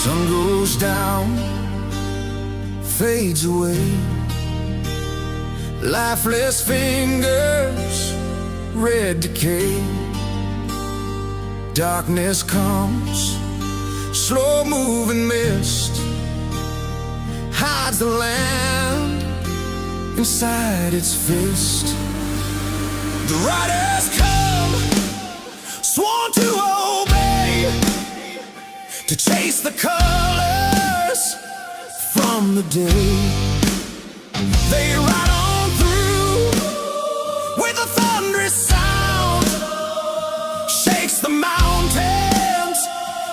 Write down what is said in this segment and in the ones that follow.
Sun goes down, fades away. Lifeless fingers, red decay. Darkness comes, slow moving mist hides the land inside its fist. The riders come, sworn to obey, to chase the colors from the day. They ride on through with a thunderous sound, shakes the mountains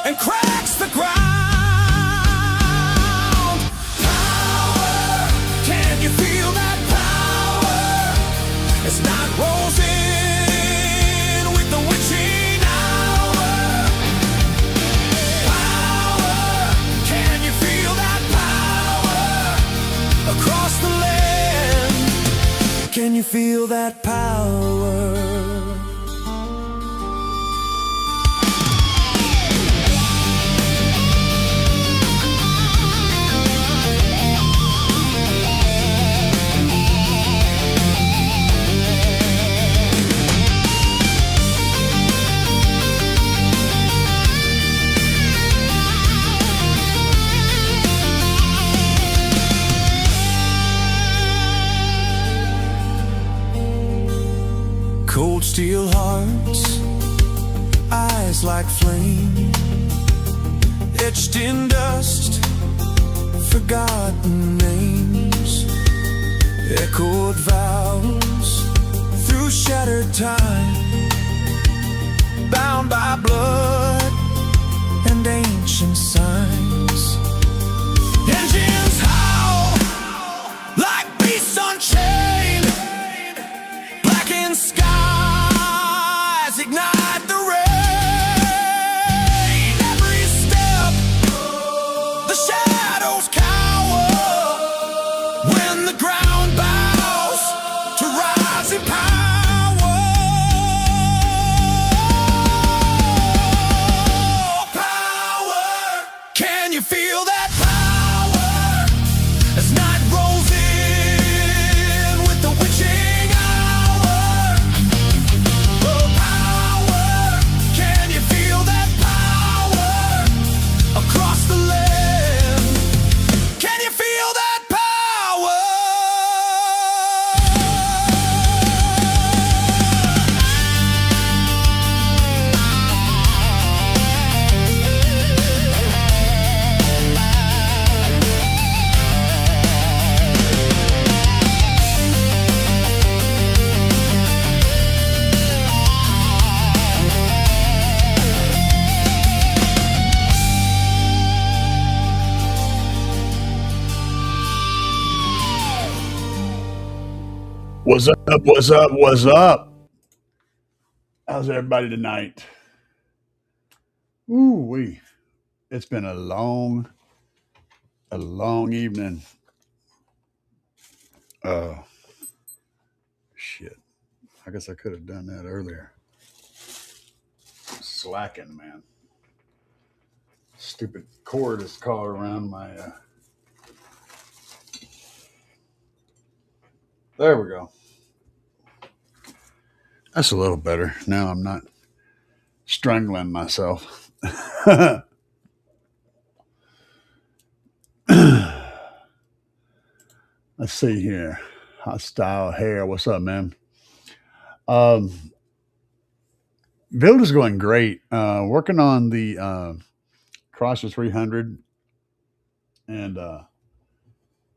and cracks the ground. Power, can you feel that power? As night rolls in with the witching hour. Power, can you feel that power across the land? Can you feel that power? Cold steel hearts, eyes like flame, etched in dust, forgotten names, echoed vows through shattered time, bound by blood and ancient signs. Engines howl like beasts unchained, blackened skies ignite the rain. Every step, the shadows cower when the ground bows to rising power. Power, can you feel that power? As night rolls in with the witching hour. Oh, power, can you feel that power across the land? Can you feel that power? What's up? What's up? What's up? How's everybody tonight? Ooh wee. It's been a long evening. Oh shit. I guess I could have done that earlier. Slacking, man. Stupid cord is caught around my there we go. That's a little better. Now I'm not strangling myself. Let's see here. Hostile hair. What's up, man? Build is going great. Working on the Crosser 300, and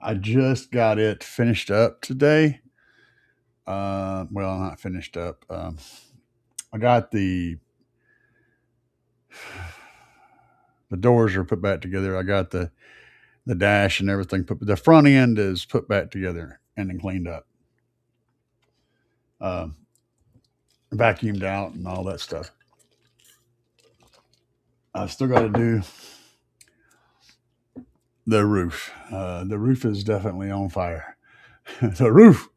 I just got it finished up today. Well, not finished up. I got the doors are put back together. I got the dash and everything put. The front end is put back together and then cleaned up, vacuumed out, and all that stuff. I still got to do the roof. The roof is definitely on fire. The roof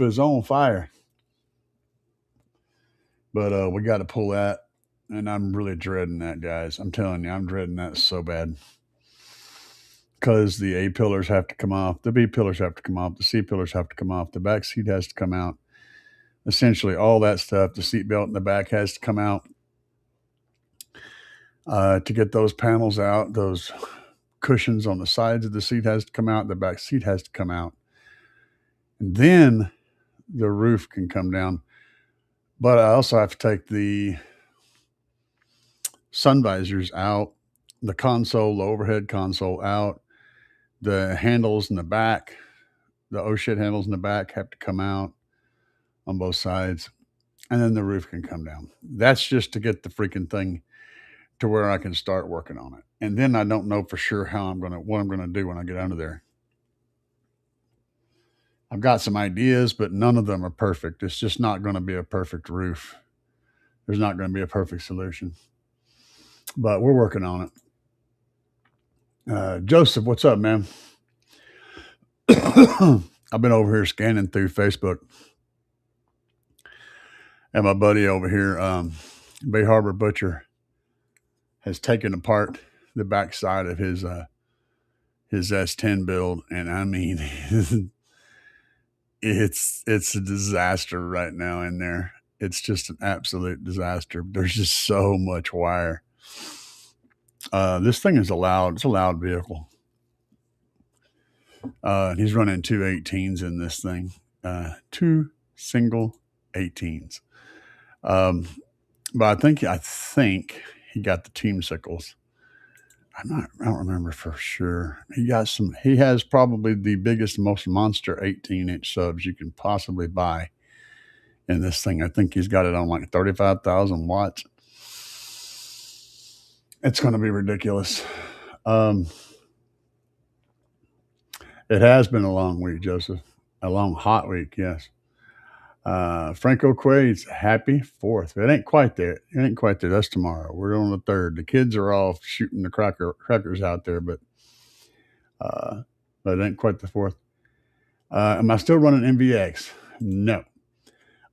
is on fire. But we got to pull that And I'm really dreading that, guys. I'm telling you, I'm dreading that so bad. Because the A pillars have to come off, the B pillars have to come off, the C pillars have to come off, the back seat has to come out. Essentially, all that stuff, the seat belt in the back has to come out. To get those panels out, those cushions on the sides of the seat has to come out, the back seat has to come out. And then the roof can come down. But I also have to take the sun visors out, the console, the overhead console out, the handles in the back, the oh shit handles in the back have to come out on both sides. And then the roof can come down. That's just to get the freaking thing to where I can start working on it. And then I don't know for sure what I'm gonna do when I get under there. I've got some ideas, but none of them are perfect. It's just not going to be a perfect roof. There's not going to be a perfect solution, but we're working on it. Joseph, what's up, man? I've been over here scanning through Facebook, and my buddy over here, Bay Harbor Butcher, has taken apart the backside of his S10 build, and I mean, it's a disaster right now in there. It's just an absolute disaster. There's just so much wire. This thing is it's a loud vehicle. He's running two 18s in this thing, two single 18s. But I think he got the team sickles. I don't remember for sure. He has probably the biggest, most monster 18-inch subs you can possibly buy in this thing. I think he's got it on like 35,000 watts. It's going to be ridiculous. It has been a long week, Joseph. A long, hot week, yes. Franco Quaid's happy 4th. It ain't quite there. That's tomorrow. We're on the 3rd. The kids are all shooting the crackers out there, but it ain't quite the 4th. Am I still running MVX? No.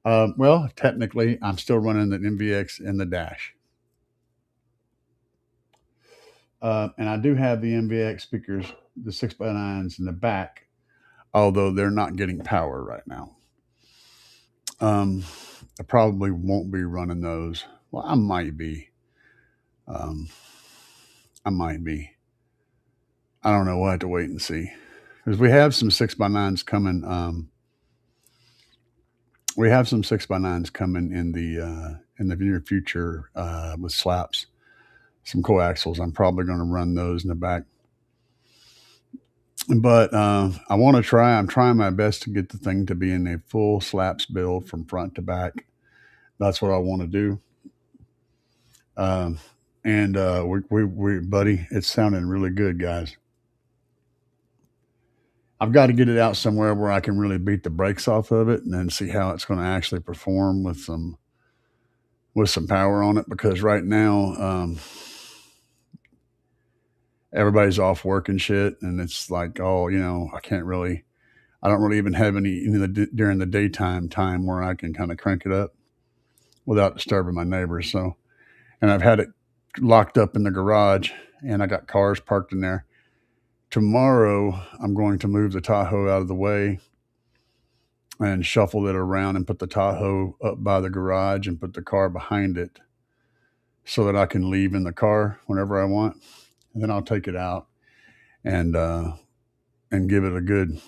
Well, technically, I'm still running the MVX in the dash. And I do have the MVX speakers, the 6x9s in the back, although they're not getting power right now. I probably won't be running those. Well, I might be. I don't know. We'll have to wait and see. Because we have some 6x9s coming. We have some 6x9s coming in the near future with slaps. Some coaxials. I'm probably going to run those in the back. But I want to try. I'm trying my best to get the thing to be in a full slaps build from front to back. That's what I want to do. We buddy, it's sounding really good, guys. I've got to get it out somewhere where I can really beat the brakes off of it and then see how it's going to actually perform with some power on it. Because right now, everybody's off work and shit, and it's like, oh, I don't really even have any during the daytime time where I can kind of crank it up without disturbing my neighbors. So, and I've had it locked up in the garage, and I got cars parked in there. Tomorrow, I'm going to move the Tahoe out of the way and shuffle it around and put the Tahoe up by the garage and put the car behind it so that I can leave in the car whenever I want. And then I'll take it out and give it a good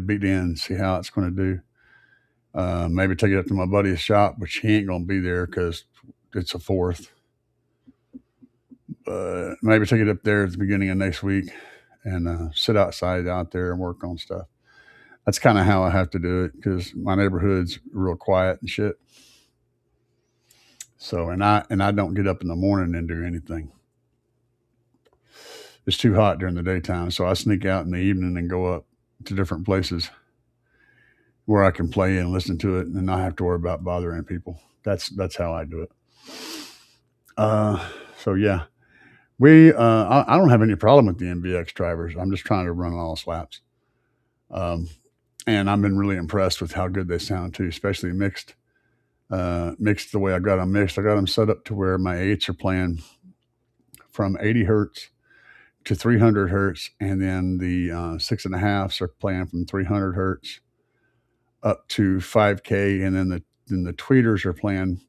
beat in and see how it's going to do. Maybe take it up to my buddy's shop, but he ain't going to be there because it's a 4th. Maybe take it up there at the beginning of next week and sit outside out there and work on stuff. That's kind of how I have to do it because my neighborhood's real quiet and shit. So, and I don't get up in the morning and do anything. It's too hot during the daytime, so I sneak out in the evening and go up to different places where I can play and listen to it and not have to worry about bothering people. That's how I do it. So yeah, I don't have any problem with the MVX drivers. I'm just trying to run all slaps. And I've been really impressed with how good they sound too, especially mixed. mixed the way I got them mixed. I got them set up to where my 8s are playing from 80 hertz to 300 hertz, and then the 6.5s are playing from 300 hertz up to 5K, and then the tweeters are playing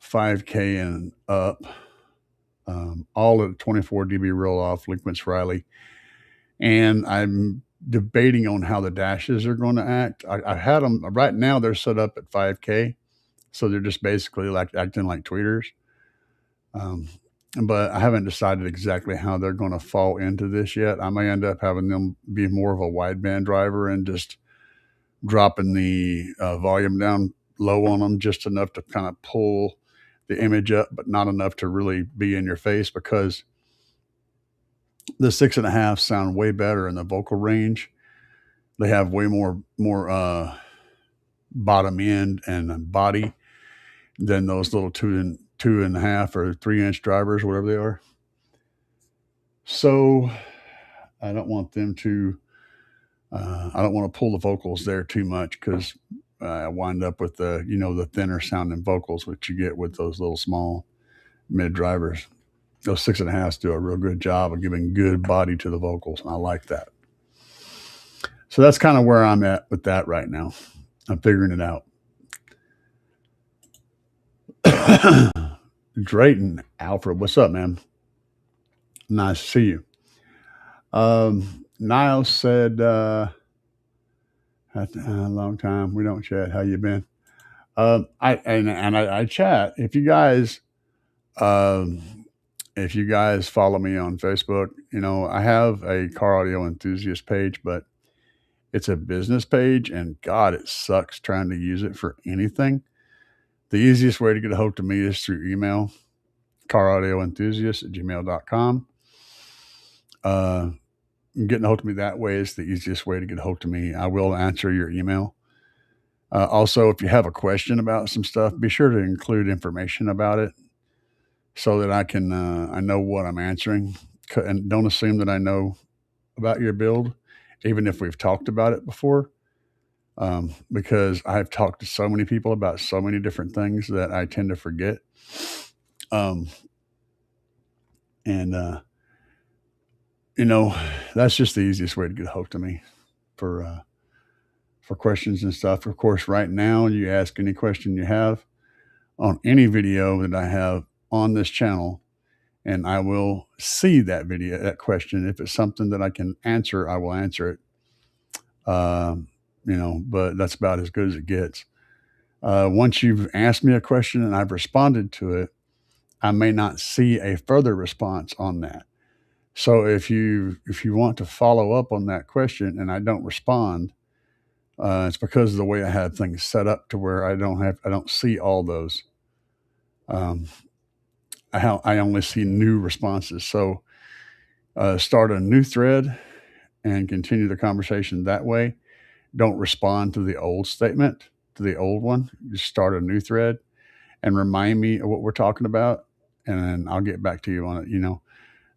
5K and up, all at 24 dB roll off, Linkmans Riley. And I'm debating on how the dashes are going to act. I had them right now; they're set up at 5K, so they're just basically like acting like tweeters. Um, but I haven't decided exactly how they're going to fall into this yet. I may end up having them be more of a wideband driver and just dropping the volume down low on them just enough to kind of pull the image up, but not enough to really be in your face, because the 6.5 sound way better in the vocal range. They have way more bottom end and body than those little 2.5 or 3-inch drivers, whatever they are. So I don't want them to. I don't want to pull the vocals there too much, because I wind up with the thinner sounding vocals, which you get with those little small mid drivers. Those 6.5s do a real good job of giving good body to the vocals, and I like that. So that's kind of where I'm at with that right now. I'm figuring it out. Drayton Alfred, what's up, man? Nice to see you. Niles said, a long time we don't chat. How you been? I chat. If you guys follow me on Facebook, I have a car audio enthusiast page, but it's a business page, and God, it sucks trying to use it for anything. The easiest way to get a hold of me is through email, caraudioenthusiast@gmail.com. Getting a hold of me that way is the easiest way to get a hold of me. I will answer your email. Also, if you have a question about some stuff, be sure to include information about it so that I know what I'm answering. And don't assume that I know about your build, even if we've talked about it before, because I've talked to so many people about so many different things that I tend to forget. That's just the easiest way to get a hold of me for questions and stuff. Of course, right now, you ask any question you have on any video that I have on this channel, and I will see that question. If it's something that I can answer, I will answer it. But that's about as good as it gets. Once you've asked me a question and I've responded to it, I may not see a further response on that. So if you want to follow up on that question and I don't respond, it's because of the way I have things set up to where I don't see all those. I only see new responses. So start a new thread and continue the conversation that way. Don't respond to the old statement, to the old one. Just start a new thread and remind me of what we're talking about, and then I'll get back to you on it.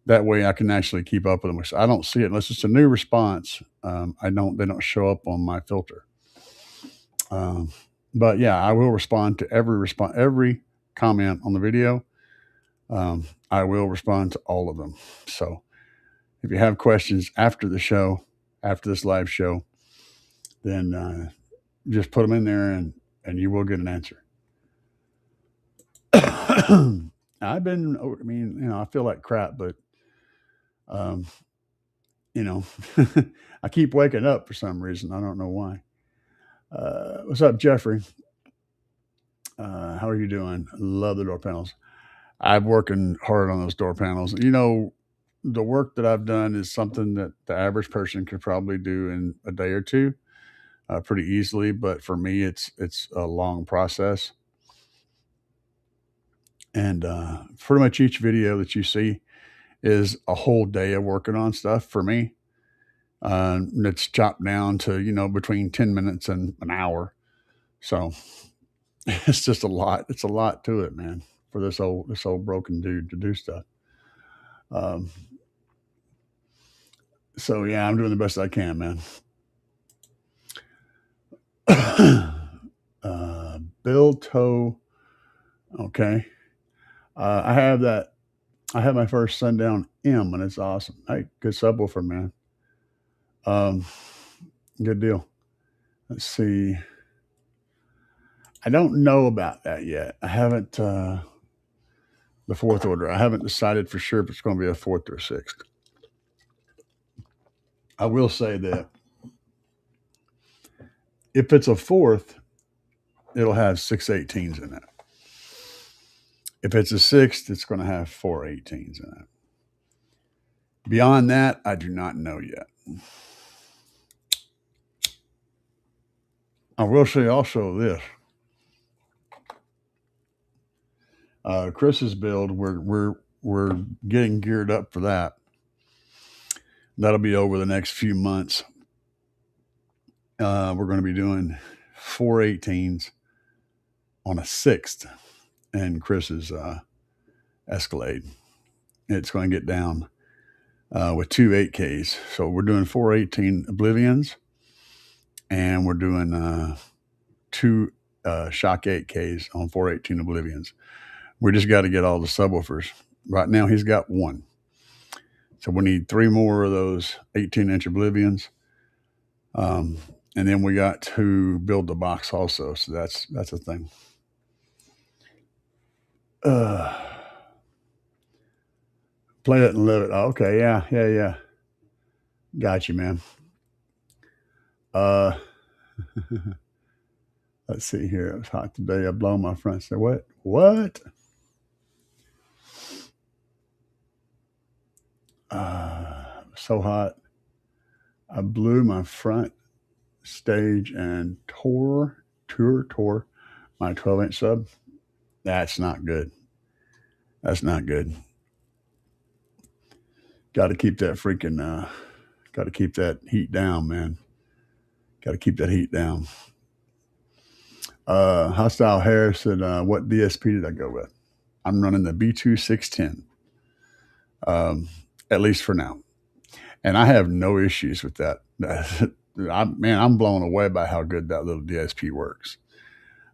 That way I can actually keep up with them. I don't see it unless it's a new response. They don't show up on my filter. But yeah, I will respond to every comment on the video. I will respond to all of them. So if you have questions after the show, after this live show, then just put them in there and you will get an answer. I feel like crap, but I keep waking up for some reason. I don't know why. What's up, Jeffrey? How are you doing? Love the door panels. I'm working hard on those door panels. The work that I've done is something that the average person could probably do in a day or two, pretty easily. But for me, it's a long process. And pretty much each video that you see is a whole day of working on stuff for me. It's chopped down to, between 10 minutes and an hour. So it's just a lot. It's a lot to it, man, for this old broken dude to do stuff. So yeah, I'm doing the best I can, man. Bilto. Okay. I have that. I have my first Sundown M, and it's awesome. Hey, good subwoofer, man. Um, Good deal. Let's see. I don't know about that yet. I haven't the fourth order. I haven't decided for sure if it's going to be a fourth or a sixth. I will say that if it's a fourth, it'll have 618s in it. If it's a sixth, it's going to have 418s in it. Beyond that, I do not know yet. I will say also this: Chris's build, we're getting geared up for that. That'll be over the next few months. We're going to be doing 418s on a sixth in Chris's Escalade. It's going to get down with two 8Ks. So we're doing 418 Oblivions, and we're doing two Shock 8Ks on 418 Oblivions. We just got to get all the subwoofers. Right now, he's got one. So we need three more of those 18-inch Oblivions. And then we got to build the box also. So that's a thing. Play it and live it. Oh, okay, yeah. Got you, man. Let's see here. It was hot today. I blow my front. Say what? What? So hot. I blew my front stage and tore my 12-inch sub. That's not good. That's not good. Got to keep that freaking. Got to keep that heat down, man. Got to keep that heat down. Hostile Hair said, what DSP did I go with? I'm running the B2610, at least for now. And I have no issues with that. I'm blown away by how good that little DSP works.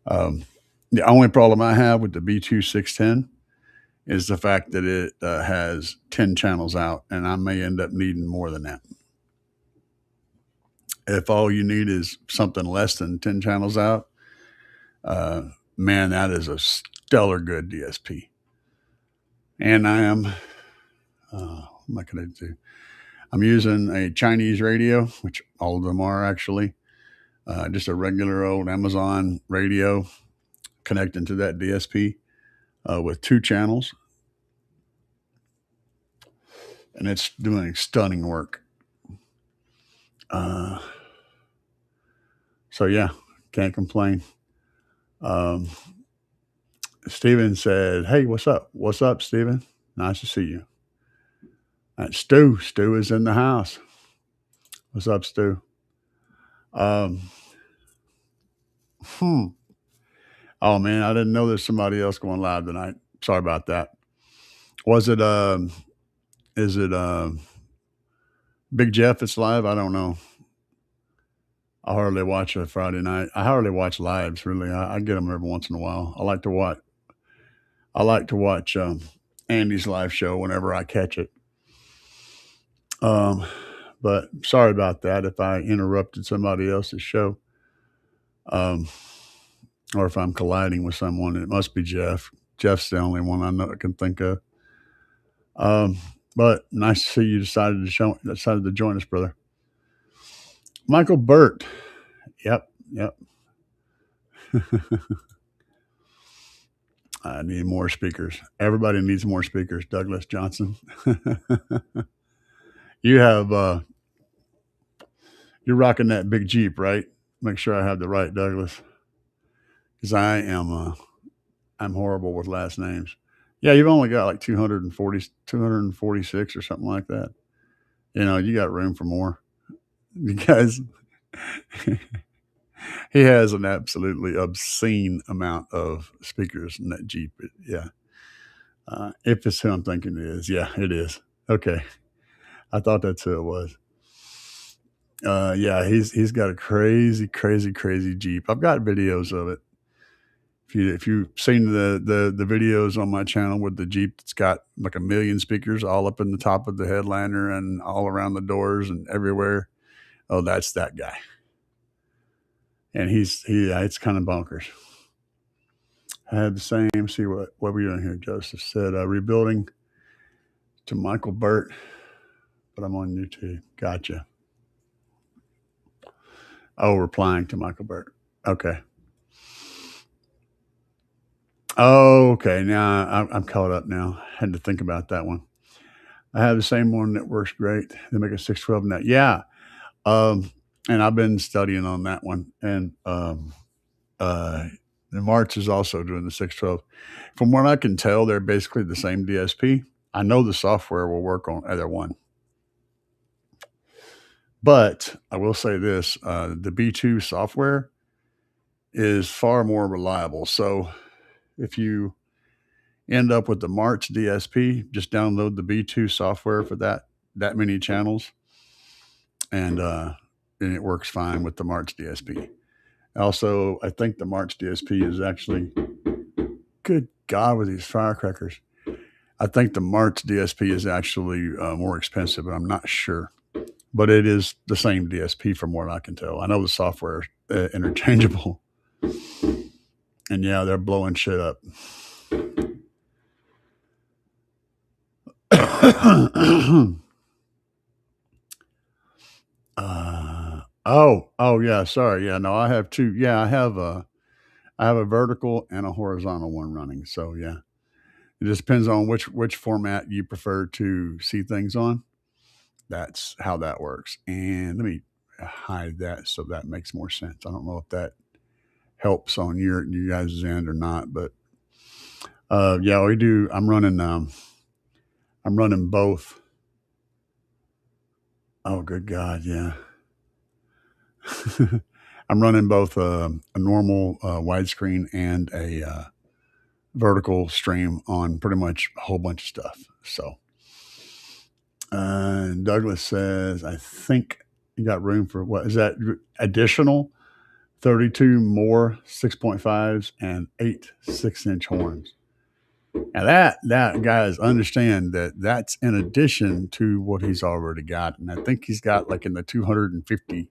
The only problem I have with the B2610 is the fact that it has 10 channels out, and I may end up needing more than that. If all you need is something less than 10 channels out, man, that is a stellar good DSP. And I am, what am I going to do? I'm using a Chinese radio, which all of them are actually, just a regular old Amazon radio connecting to that DSP with 2 channels. And it's doing stunning work. So yeah, can't complain. Steven said, hey, what's up? What's up, Steven? Nice to see you. Stu is in the house. What's up, Stu? Oh man, I didn't know there's somebody else going live tonight. Sorry about that. Was it is it Big Jeff that's live? I don't know. I hardly watch a Friday night. I hardly watch lives, really. I get them every once in a while. I like to watch Andy's live show whenever I catch it. But sorry about that if I interrupted somebody else's show. Or if I'm colliding with someone, it must be Jeff. Jeff's the only one I know I can think of. But nice to see you decided to join us, brother. Michael Burt. Yep. I need more speakers. Everybody needs more speakers. Douglas Johnson. You have you're rocking that big Jeep, right? Make sure I have the right Douglas, because I am I'm horrible with last names. Yeah, you've only got like 246 or something like that. You know, you got room for more. You guys, he has an absolutely obscene amount of speakers in that Jeep. Yeah. If it's who I'm thinking it is. Yeah, it is. Okay. I thought that's who it was. Yeah, he's got a crazy Jeep. I've got videos of it. If you've seen the videos on my channel with the Jeep that's got like a million speakers all up in the top of the headliner and all around the doors and everywhere, oh, that's that guy. And it's kind of bonkers. I had the same. See what we're doing here. Joseph said rebuilding to Michael Burt, but I'm on YouTube. Gotcha. Oh, replying to Michael Burt. Okay. Oh, okay. Now I'm caught up now. Had to think about that one. I have the same one that works great. They make a 612 net. Yeah. Um, and I've been studying on that one. And uh, the March is also doing the 612. From what I can tell, they're basically the same DSP. I know the software will work on either one. But I will say this the B2 software is far more reliable. So if you end up with the March DSP, just download the B2 software for that many channels, and it works fine with the March DSP. Also, I think the March DSP is actually good. God, with these firecrackers, I think the March DSP is actually more expensive, but I'm not sure. But it is the same DSP from what I can tell. I know the software is interchangeable, and yeah, they're blowing shit up. Oh yeah, sorry. Yeah, no, I have two. Yeah, I have a vertical and a horizontal one running. So yeah, it just depends on which format you prefer to see things on. That's how that works. And let me hide that so that makes more sense. I don't know if that helps on you guys' end or not, but yeah, we do. I'm running both. Oh, good God, yeah. I'm running both a normal widescreen and a vertical stream on pretty much a whole bunch of stuff. So, Douglas says, I think you got room for what is that additional 32 more 6.5s and 8 6-inch horns. Now that guys understand that that's in addition to what he's already got, and I think he's got like in the 250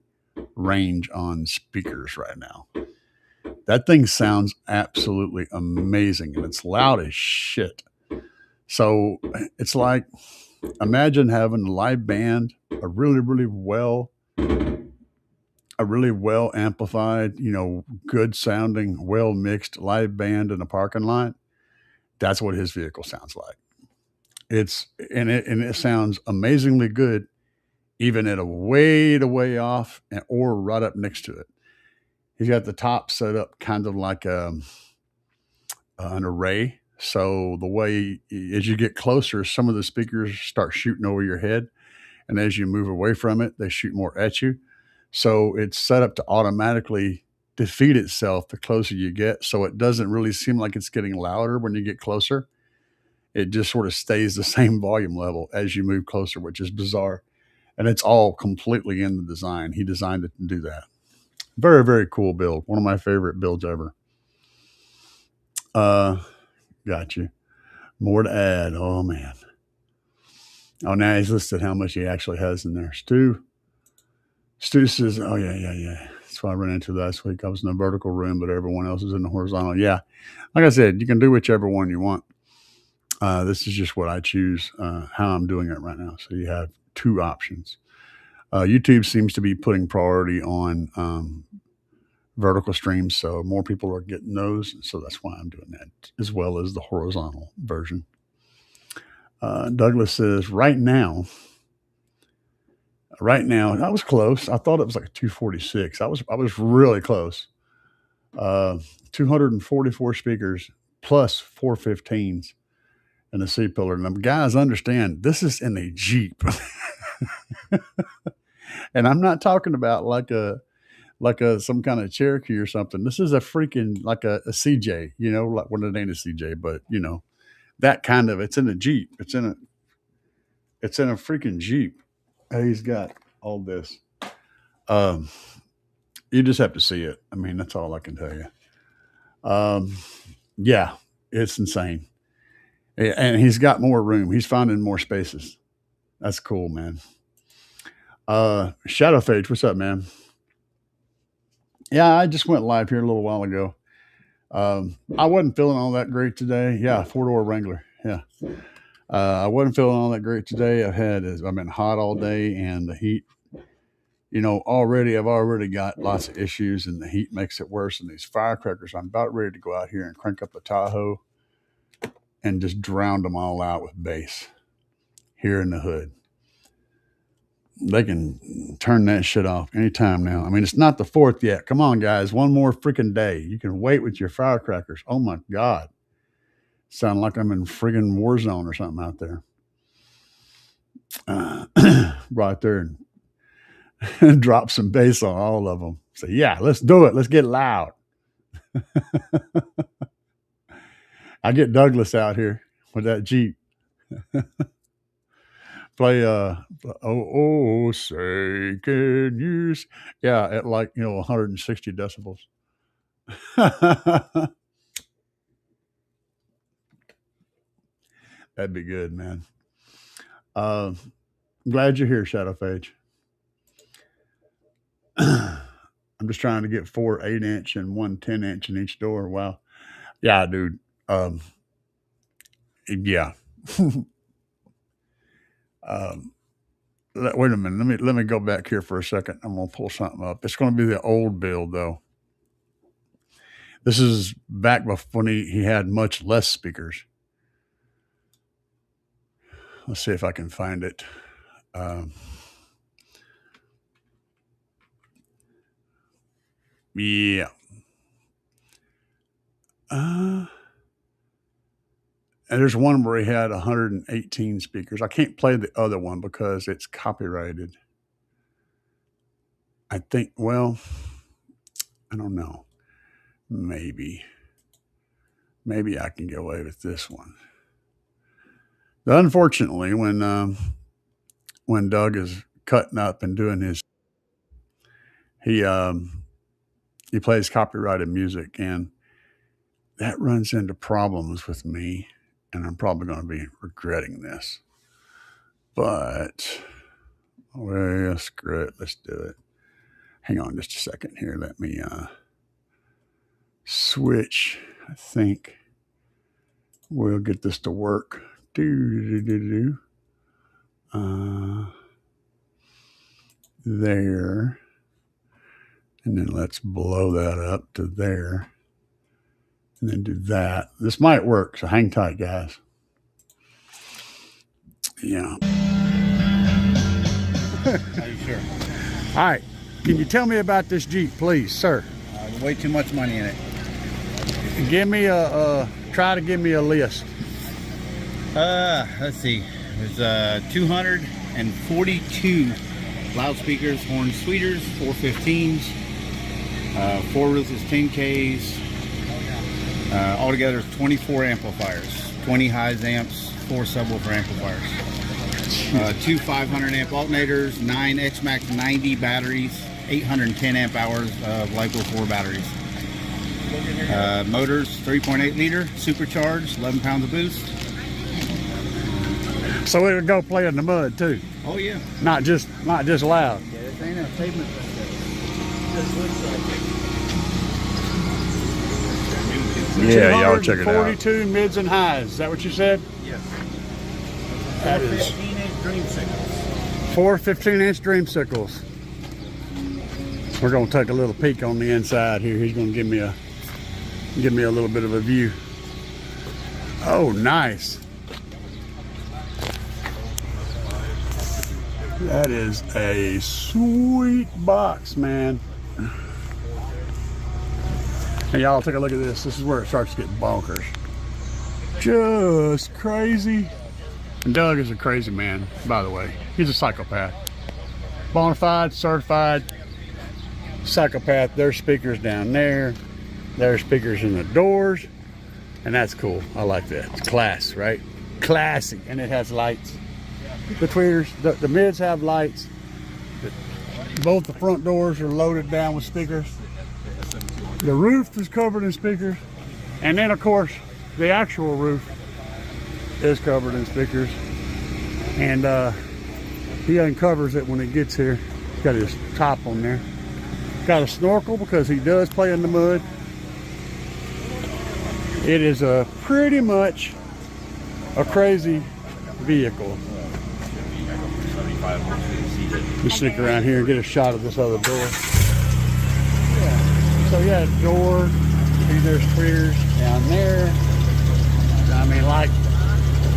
range on speakers right now. That thing sounds absolutely amazing, and it's loud as shit. So it's like imagine having a live band, a really well amplified, good sounding, well mixed live band in a parking lot. That's what his vehicle sounds like. It sounds amazingly good, even at a way off or right up next to it. He's got the top set up kind of like an array. So the way as you get closer, some of the speakers start shooting over your head, and as you move away from it, they shoot more at you. So it's set up to automatically defeat itself the closer you get. So it doesn't really seem like it's getting louder when you get closer. It just sort of stays the same volume level as you move closer, which is bizarre. And it's all completely in the design. He designed it to do that. Very, very cool build. One of my favorite builds ever. Got you. More to add. Oh, man. Oh, now he's listed how much he actually has in there. Stu says, oh, yeah. That's what I ran into last week. I was in the vertical room, but everyone else is in the horizontal. Yeah. Like I said, you can do whichever one you want. This is just what I choose, how I'm doing it right now. So you have two options. YouTube seems to be putting priority on vertical streams, so more people are getting those. So that's why I'm doing that, as well as the horizontal version. Douglas says, right now, I was close. I thought it was like 246. I was really close. 244 speakers plus 415s and a C pillar. And guys, understand this is in a Jeep. And I'm not talking about like a some kind of Cherokee or something. This is a freaking like a CJ, like well, it ain't a CJ, but that kind of it's in a Jeep. It's in a freaking Jeep. He's got all this. You just have to see it. I mean, that's all I can tell you. Yeah, it's insane. And he's got more room. He's finding more spaces. That's cool, man. Shadowphage, what's up, man? Yeah, I just went live here a little while ago. I wasn't feeling all that great today. Yeah, four-door Wrangler. Yeah. I wasn't feeling all that great today. I've been hot all day, and the heat, I've already got lots of issues, and the heat makes it worse. And these firecrackers, I'm about ready to go out here and crank up the Tahoe and just drown them all out with bass here in the hood. They can turn that shit off anytime now. I mean, it's not the 4th yet. Come on, guys. One more freaking day. You can wait with your firecrackers. Oh my God. Sound like I'm in friggin' war zone or something out there. Right there and drop some bass on all of them. Say, yeah, let's do it. Let's get loud. I get Douglas out here with that Jeep. Play say can you at 160 decibels. That'd be good, man. I'm glad you're here, Shadowphage. I'm just trying to get 4 8-inch and 1 10-inch in each door. Wow. Yeah, dude. Yeah. Wait a minute. Let me go back here for a second. I'm gonna pull something up. It's gonna be the old build though. This is back when he had much less speakers. Let's see if I can find it. Yeah. And there's one where he had 118 speakers. I can't play the other one because it's copyrighted. I think, well, I don't know. Maybe I can get away with this one. Unfortunately, when Doug is cutting up and doing his, he plays copyrighted music, and that runs into problems with me, and I'm probably going to be regretting this. But well, screw it, let's do it. Hang on just a second here. Let me switch. I think we'll get this to work. There. And then let's blow that up to there. And then do that. This might work, so hang tight, guys. Yeah. Are you sure? All right. Can you tell me about this Jeep, please, sir? Way too much money in it. Give me try to give me a list. Let's see. There's 242 loudspeakers, horn tweeters, 415s, 4 rootless 10Ks. Altogether, 24 amplifiers, 20 highs amps, 4 subwoofer amplifiers, 2 500 amp alternators, 9 XMAX 90 batteries, 810 amp hours of LiPo 4 batteries. Motors, 3.8 liter, supercharged, 11 pounds of boost. So it'll go play in the mud too. Oh yeah. Not just loud. Yeah, this ain't a pavement. Just looks like it. Yeah, y'all check it out. 42 mids and highs. Is that what you said? Yes. That is 15-inch dreamsicles. 4 15-inch dreamsicles. We're gonna take a little peek on the inside here. He's gonna give me a little bit of a view. Oh, nice. That is a sweet box, man. Hey, y'all take a look at this. This is where it starts to get bonkers. Just crazy. And Doug is a crazy man, by the way. He's a psychopath. Bonafide, certified psychopath. There's speakers down there. There's speakers in the doors. And that's cool. I like that. It's class, right? Classy. And it has lights. The tweeters, the mids have lights. Both the front doors are loaded down with speakers. The roof is covered in speakers. And then, of course, the actual roof is covered in speakers. And he uncovers it when he gets here. He's got his top on there. Got a snorkel because he does play in the mud. It is a pretty much a crazy vehicle. Let's sneak around here and get a shot of this other door. Yeah. So yeah, door. There's tweeters down there. I mean, like,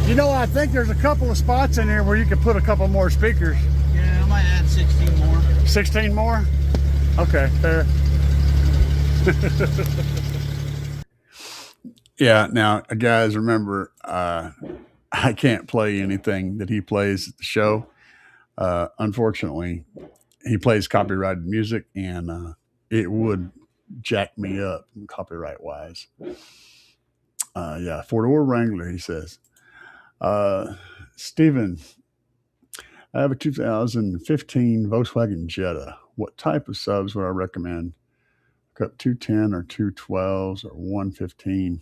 you know, I think there's a couple of spots in there where you could put a couple more speakers. Yeah, I might add 16 more. 16 more? Okay, fair. Yeah, now, guys, remember, I can't play anything that he plays at the show. Unfortunately, he plays copyrighted music, and it would jack me up copyright-wise. Yeah, four-door Wrangler, he says. Steven, I have a 2015 Volkswagen Jetta. What type of subs would I recommend? Got 210 or 212s or 115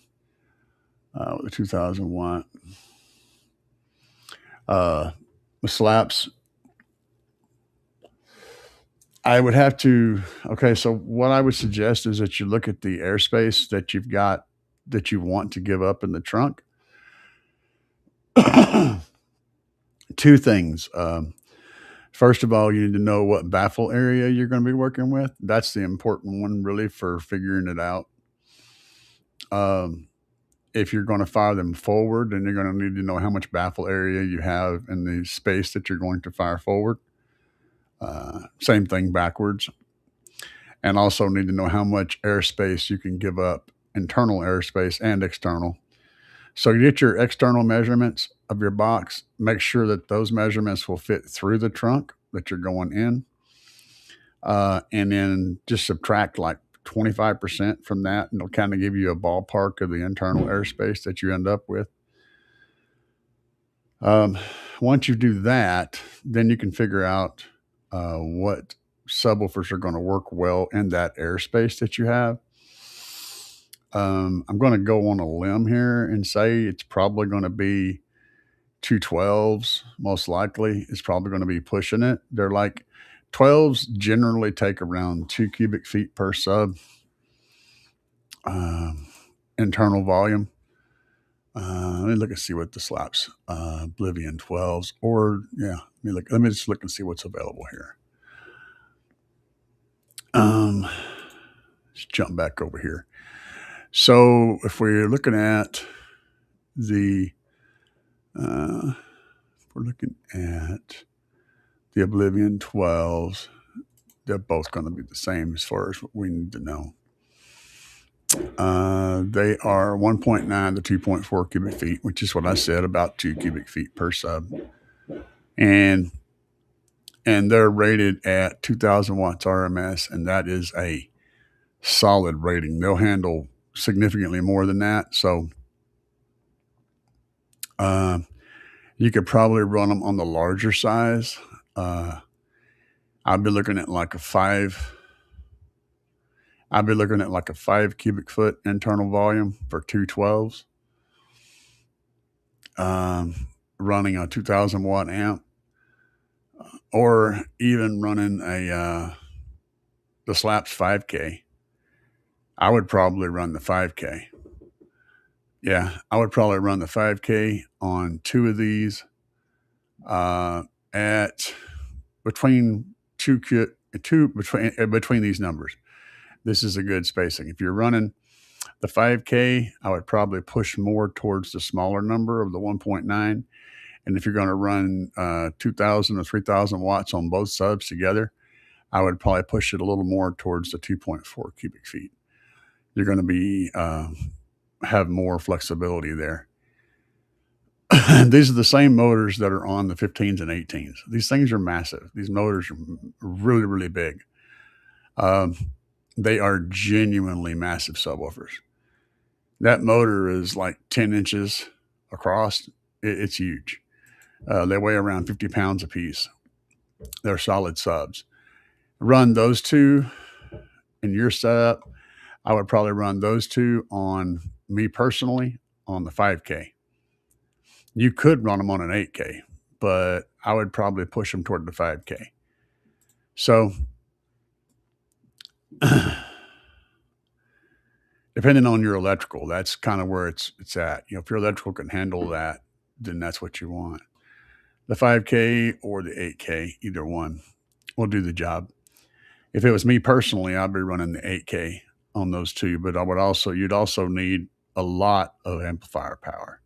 with a 2001. The slaps, I would have to, okay, so what I would suggest is that you look at the airspace that you've got that you want to give up in the trunk. Two things. First of all, you need to know what baffle area you're going to be working with. That's the important one, really, for figuring it out. If you're going to fire them forward, then you're going to need to know how much baffle area you have in the space that you're going to fire forward. Same thing backwards. And also need to know how much airspace you can give up, internal airspace and external. So you get your external measurements of your box, make sure that those measurements will fit through the trunk that you're going in. And then just subtract like 25% from that, and it'll kind of give you a ballpark of the internal airspace that you end up with. Once you do that, then you can figure out what subwoofers are going to work well in that airspace that you have. I'm going to go on a limb here and say it's probably going to be 212s, most likely. It's probably going to be pushing it. They're like 12s generally take around 2 cubic feet per sub internal volume. Let me look and see what the slaps Oblivion 12s, or yeah, let me just look and see what's available here. Let's jump back over here. So if we're looking at the Oblivion 12s, they're both going to be the same as far as what we need to know. They are 1.9 to 2.4 cubic feet, which is what I said, about 2 cubic feet per sub. And they're rated at 2,000 watts RMS, and that is a solid rating. They'll handle significantly more than that. So you could probably run them on the larger size. I'd be looking at like a 5 cubic foot internal volume for 212s. Running a 2,000 watt amp, or even running the Slaps 5K. I would probably run the 5K. Yeah, I would probably run the 5K on 2 of these at between these numbers. This is a good spacing. If you're running the 5K, I would probably push more towards the smaller number of the 1.9. And if you're going to run 2,000 or 3,000 watts on both subs together, I would probably push it a little more towards the 2.4 cubic feet. You're going to be have more flexibility there. These are the same motors that are on the 15s and 18s. These things are massive. These motors are really, really big. They are genuinely massive subwoofers. That motor is like 10 inches across. It's huge. They weigh around 50 pounds a piece. They're solid subs. Run those two in your setup. I would probably run those two on me personally, on the 5K. You could run them on an 8K, but I would probably push them toward the 5K. So, depending on your electrical, that's kind of where it's at. If your electrical can handle that, then that's what you want. The 5K or the 8K, either one will do the job. If it was me personally, I'd be running the 8K on those two, but you'd also need a lot of amplifier power.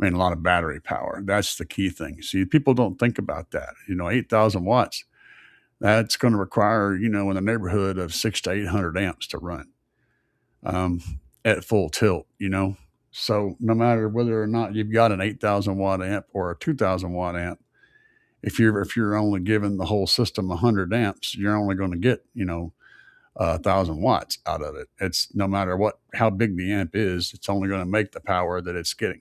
I mean, a lot of battery power. That's the key thing. See, people don't think about that. 8,000 watts, that's going to require, in the neighborhood of 600 to 800 amps to run at full tilt. So no matter whether or not you've got an 8,000 watt amp or a 2,000 watt amp, if you're only giving the whole system 100 amps, you're only going to get 1,000 watts out of it. It's no matter how big the amp is, it's only going to make the power that it's getting.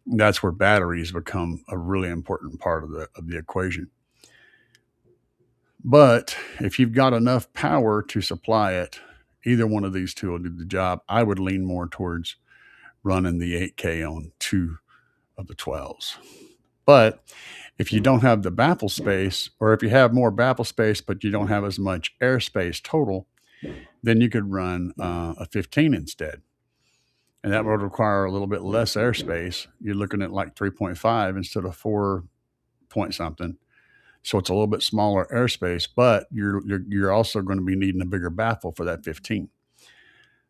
That's where batteries become a really important part of the equation. But if you've got enough power to supply it, either one of these two will do the job. I would lean more towards running the 8K on 2 of the 12s. But if you don't have the baffle space, or if you have more baffle space but you don't have as much airspace total, then you could run a 15 instead. And that would require a little bit less airspace. You're looking at like 3.5 instead of 4 point something. So it's a little bit smaller airspace, but you're also going to be needing a bigger baffle for that 15,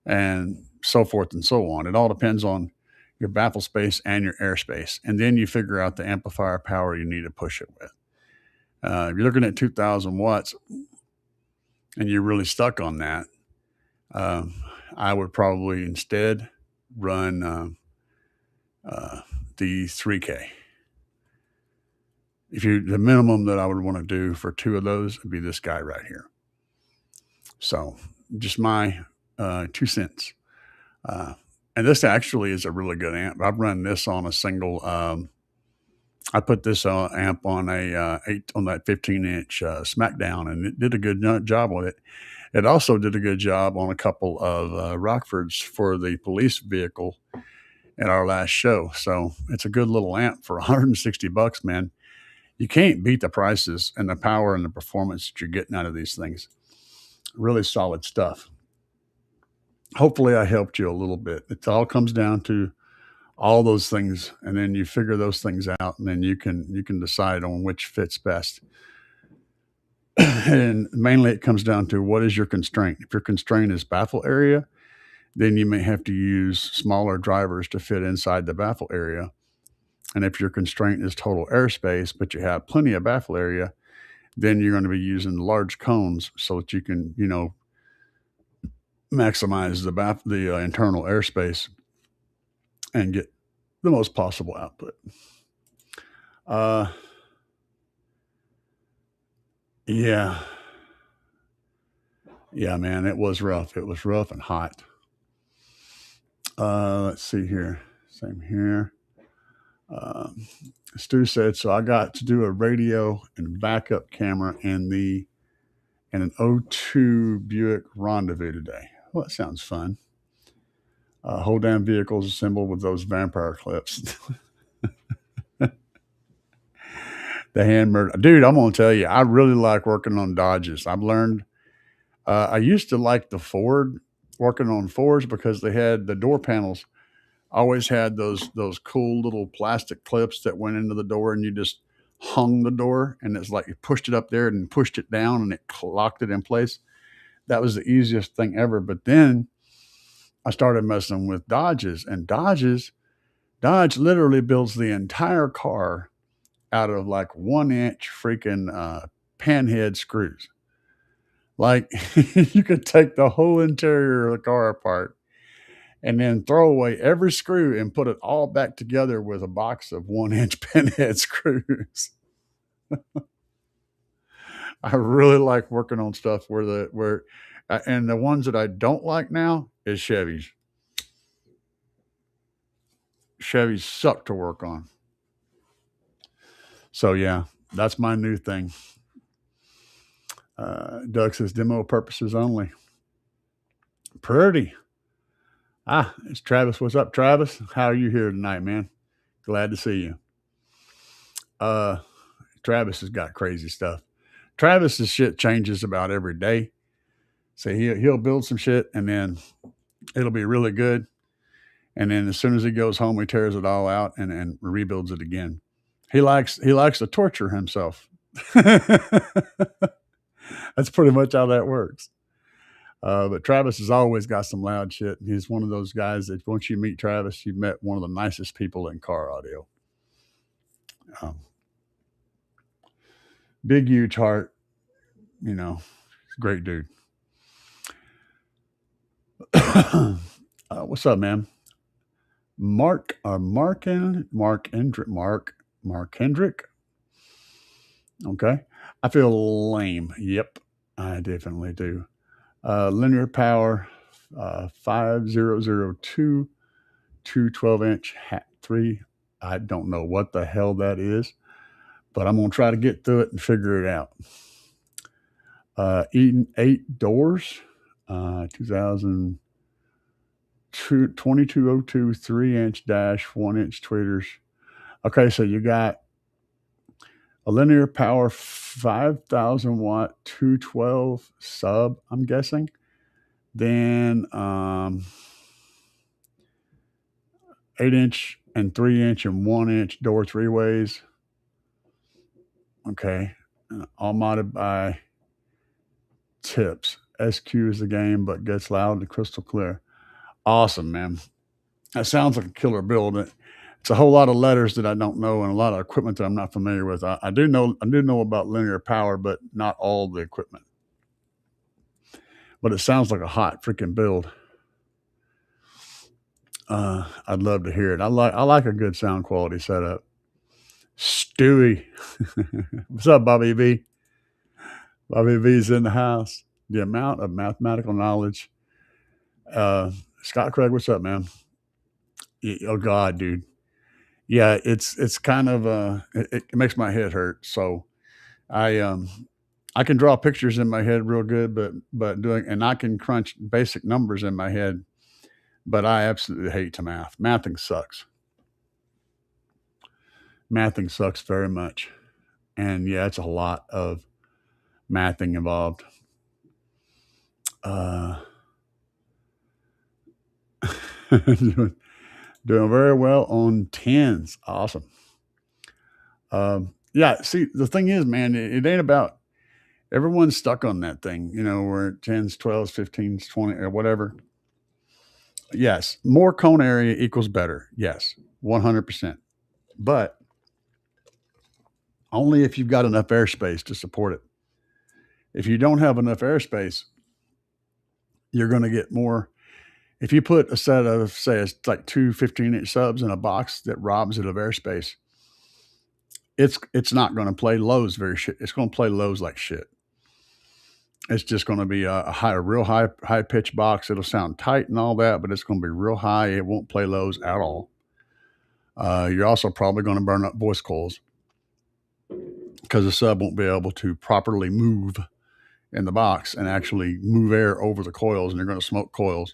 and so forth and so on. It all depends on your baffle space and your airspace, and then you figure out the amplifier power you need to push it with. If you're looking at 2,000 watts and you're really stuck on that, I would probably instead run the 3K. The minimum that I would want to do for 2 of those would be this guy right here. So just my 2 cents. And this actually is a really good amp. I've run this on a single. I put this amp on on that 15-inch Smackdown, and it did a good job with it. It also did a good job on a couple of Rockfords for the police vehicle at our last show. So it's a good little amp for $160, man. You can't beat the prices and the power and the performance that you're getting out of these things. Really solid stuff. Hopefully I helped you a little bit. It all comes down to all those things, and then you figure those things out, and then you can decide on which fits best. And mainly it comes down to, what is your constraint? If your constraint is baffle area, then you may have to use smaller drivers to fit inside the baffle area. And if your constraint is total airspace, but you have plenty of baffle area, then you're going to be using large cones so that you can, maximize the internal airspace and get the most possible output. Yeah, man, it was rough. It was rough and hot. Let's see here. Same here. Stu said, so I got to do a radio and backup camera in an 02 Buick Rendezvous today. Well, that sounds fun. Whole damn vehicle's assembled with those vampire clips. The hand murder. Dude, I'm going to tell you, I really like working on Dodges. I've learned, I used to like the Ford, working on Fords, because they had the door panels, always had those cool little plastic clips that went into the door, and you just hung the door, and it's like you pushed it up there and pushed it down, and it locked it in place. That was the easiest thing ever. But then I started messing with Dodges, and Dodge literally builds the entire car out of like 1-inch freaking panhead screws. Like you could take the whole interior of the car apart and then throw away every screw and put it all back together with a box of 1-inch pinhead screws. I really like working on stuff and the ones that I don't like now is Chevys. Chevys suck to work on. So yeah, that's my new thing. Doug says demo purposes only. Pretty. It's Travis. What's up, Travis? How are you here tonight, man? Glad to see you. Uh, Travis has got crazy stuff. Travis's shit changes about every day. So he'll build some shit and then it'll be really good. And then as soon as he goes home, he tears it all out and rebuilds it again. He likes to torture himself. That's pretty much how that works. But Travis has always got some loud shit. He's one of those guys that once you meet Travis, you've met one of the nicest people in car audio. Big, huge heart. You know, he's a great dude. What's up, man? Mark Hendrick. Okay. I feel lame. Yep, I definitely do. Linear power, 5002, 212-inch hat 3. I don't know what the hell that is, but I'm going to try to get through it and figure it out. Eden 8 doors, 2202, 3-inch dash, 1-inch tweeters. Okay, so you got a linear power 5,000 watt 212 sub, I'm guessing. Then 8-inch and 3-inch and 1-inch door 3-ways. Okay, all modded by Tips. SQ is the game, but gets loud and crystal clear. Awesome, man. That sounds like a killer build. It's a whole lot of letters that I don't know and a lot of equipment that I'm not familiar with. I do know about linear power, but not all the equipment. But it sounds like a hot freaking build. I'd love to hear it. I like a good sound quality setup. Stewie. What's up, Bobby V? Bobby V's in the house. The amount of mathematical knowledge. Scott Craig, what's up, man? Oh God, dude. Yeah, it's kind of it makes my head hurt. So I can draw pictures in my head real good, but and I can crunch basic numbers in my head, but I absolutely hate to math. Mathing sucks. Mathing sucks very much. And yeah, it's a lot of mathing involved. Doing very well on 10s. Awesome. Yeah, see, the thing is, man, it ain't about everyone's stuck on that thing, where 10s, 12s, 15s, 20 or whatever. Yes, more cone area equals better. Yes, 100%. But only if you've got enough airspace to support it. If you don't have enough airspace, you're going to get more. If you put a set of, say, it's like 2 15-inch subs in a box that robs it of airspace, it's not going to play lows very shit. It's going to play lows like shit. It's just going to be a real high pitch box. It'll sound tight and all that, but it's going to be real high. It won't play lows at all. You're also probably going to burn up voice coils because the sub won't be able to properly move in the box and actually move air over the coils, and you're going to smoke coils.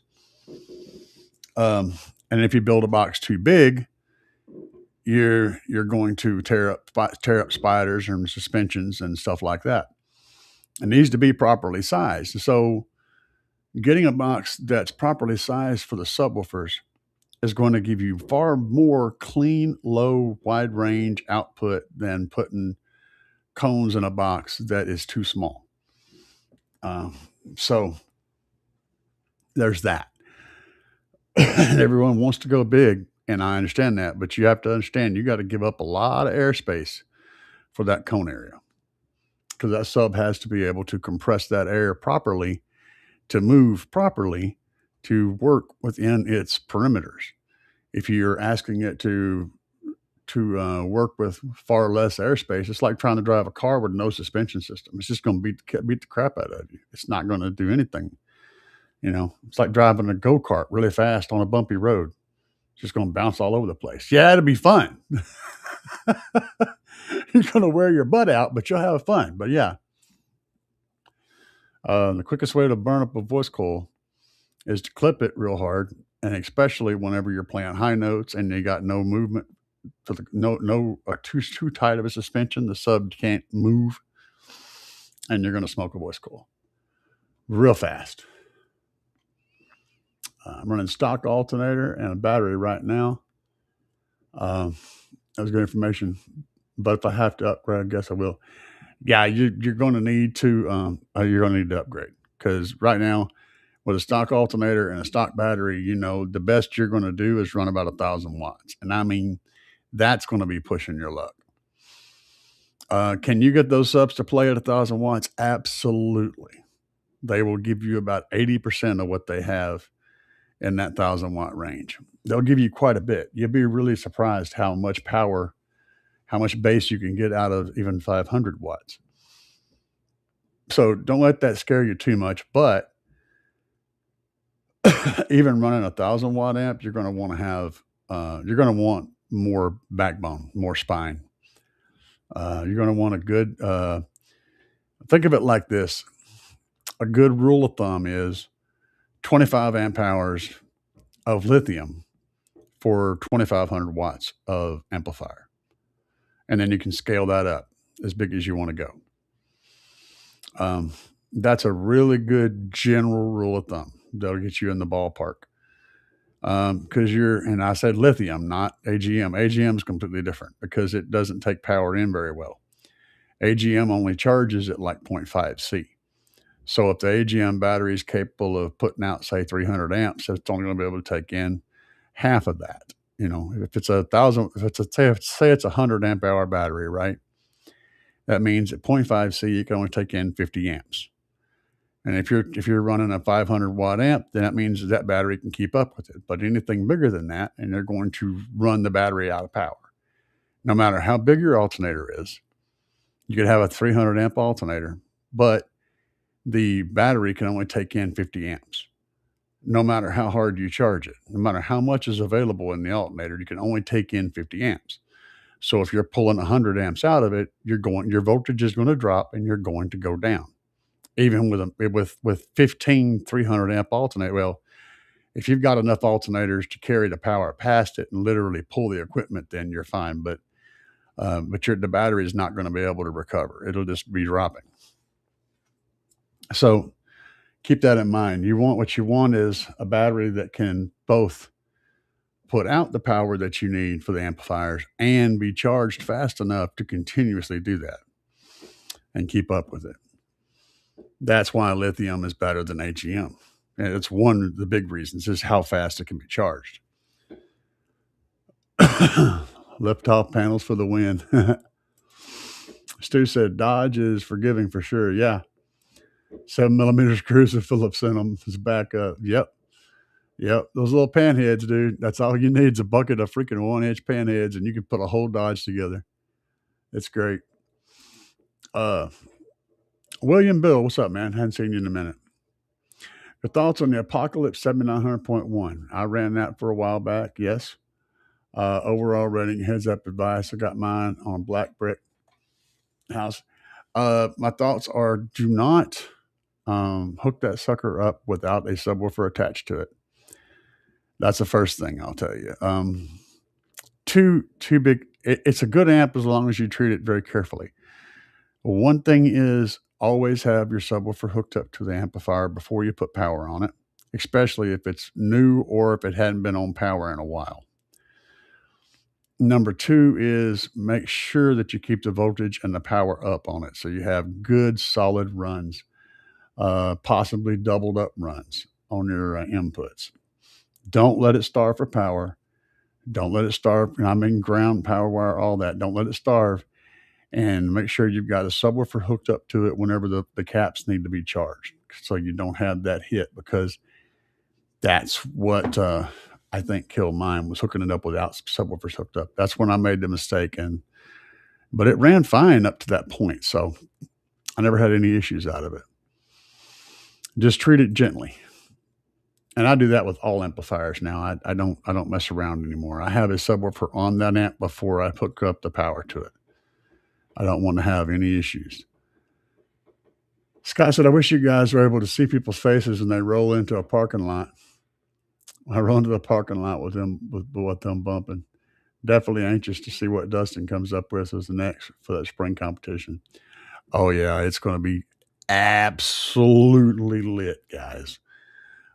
And if you build a box too big, you're going to tear up spiders and suspensions and stuff like that. It needs to be properly sized. So getting a box that's properly sized for the subwoofers is going to give you far more clean, low, wide range output than putting cones in a box that is too small. So there's that. Everyone wants to go big, and I understand that, but you have to understand you got to give up a lot of airspace for that cone area, because that sub has to be able to compress that air properly to move properly to work within its perimeters. If you're asking it to work with far less airspace, it's like trying to drive a car with no suspension system. It's just going to beat the crap out of you. It's not going to do anything. It's like driving a go-kart really fast on a bumpy road. It's just going to bounce all over the place. Yeah, it'll be fun. You're going to wear your butt out, but you'll have fun. But yeah. The quickest way to burn up a voice coil is to clip it real hard And especially whenever you're playing high notes and you got no movement for the too tight of a suspension, the sub can't move, and you're going to smoke a voice coil real fast. I'm running stock alternator and a battery right now. That was good information, but if I have to upgrade, I guess I will. Yeah, you're going to need to upgrade, because right now with a stock alternator and a stock battery, the best you're going to do is run about 1,000 watts, and I mean that's going to be pushing your luck. Can you get those subs to play at 1,000 watts? Absolutely. They will give you about 80% of what they have in that 1,000 watt range. They'll give you quite a bit. You'll be really surprised how much power, how much bass you can get out of even 500 watts. So don't let that scare you too much. But even running 1,000 watt amp, you're going to want to have, you're going to want more backbone, more spine. You're going to want a good, think of it like this. A good rule of thumb is 25 amp hours of lithium for 2,500 watts of amplifier. And then you can scale that up as big as you want to go. That's a really good general rule of thumb. That'll get you in the ballpark. Because and I said lithium, not AGM. AGM is completely different because it doesn't take power in very well. AGM only charges at like 0.5 C. So if the AGM battery is capable of putting out, say, 300 amps, it's only going to be able to take in half of that. If it's 1,000, say it's a 100 amp hour battery, right? That means at 0.5 C, you can only take in 50 amps. And if you're running a 500 watt amp, then that means that battery can keep up with it. But anything bigger than that, and they're going to run the battery out of power. No matter how big your alternator is, you could have a 300 amp alternator, but the battery can only take in 50 amps. No matter how hard you charge it, no matter how much is available in the alternator, you can only take in 50 amps. So if you're pulling 100 amps out of it, your voltage is going to drop and you're going to go down. Even with 15 300 amp alternator, well, if you've got enough alternators to carry the power past it and literally pull the equipment, then you're fine. But the battery is not going to be able to recover. It'll just be dropping. So keep that in mind. What you want is a battery that can both put out the power that you need for the amplifiers and be charged fast enough to continuously do that and keep up with it. That's why lithium is better than AGM. And it's one of the big reasons is how fast it can be charged. Lift-off panels for the win. Stu said Dodge is forgiving for sure. Yeah. 7mm screws that Phillips sent them as backup. Yep. Those little pan heads, dude. That's all you need is a bucket of freaking 1-inch pan heads, and you can put a whole Dodge together. It's great. William Bill, what's up, man? Hadn't seen you in a minute. Your thoughts on the Apocalypse 7900.1? I ran that for a while back. Yes. Overall rating, heads up advice. I got mine on a black brick house. My thoughts are: do not hook that sucker up without a subwoofer attached to it. That's the first thing I'll tell you. Too big. It's a good amp as long as you treat it very carefully. One thing is always have your subwoofer hooked up to the amplifier before you put power on it, especially if it's new or if it hadn't been on power in a while. Number two is make sure that you keep the voltage and the power up on it so you have good solid runs, possibly doubled up runs on your inputs. Don't let it starve for power. Don't let it starve. I mean, ground, power wire, all that. Don't let it starve. And make sure you've got a subwoofer hooked up to it whenever the caps need to be charged so you don't have that hit, because that's what I think killed mine, was hooking it up without subwoofers hooked up. That's when I made the mistake. But it ran fine up to that point. So I never had any issues out of it. Just treat it gently. And I do that with all amplifiers now. I don't mess around anymore. I have a subwoofer on that amp before I hook up the power to it. I don't want to have any issues. Scott said, I wish you guys were able to see people's faces when they roll into a parking lot. I run to the parking lot with them bumping. Definitely anxious to see what Dustin comes up with as the next for that spring competition. Oh yeah, it's going to be absolutely lit, guys.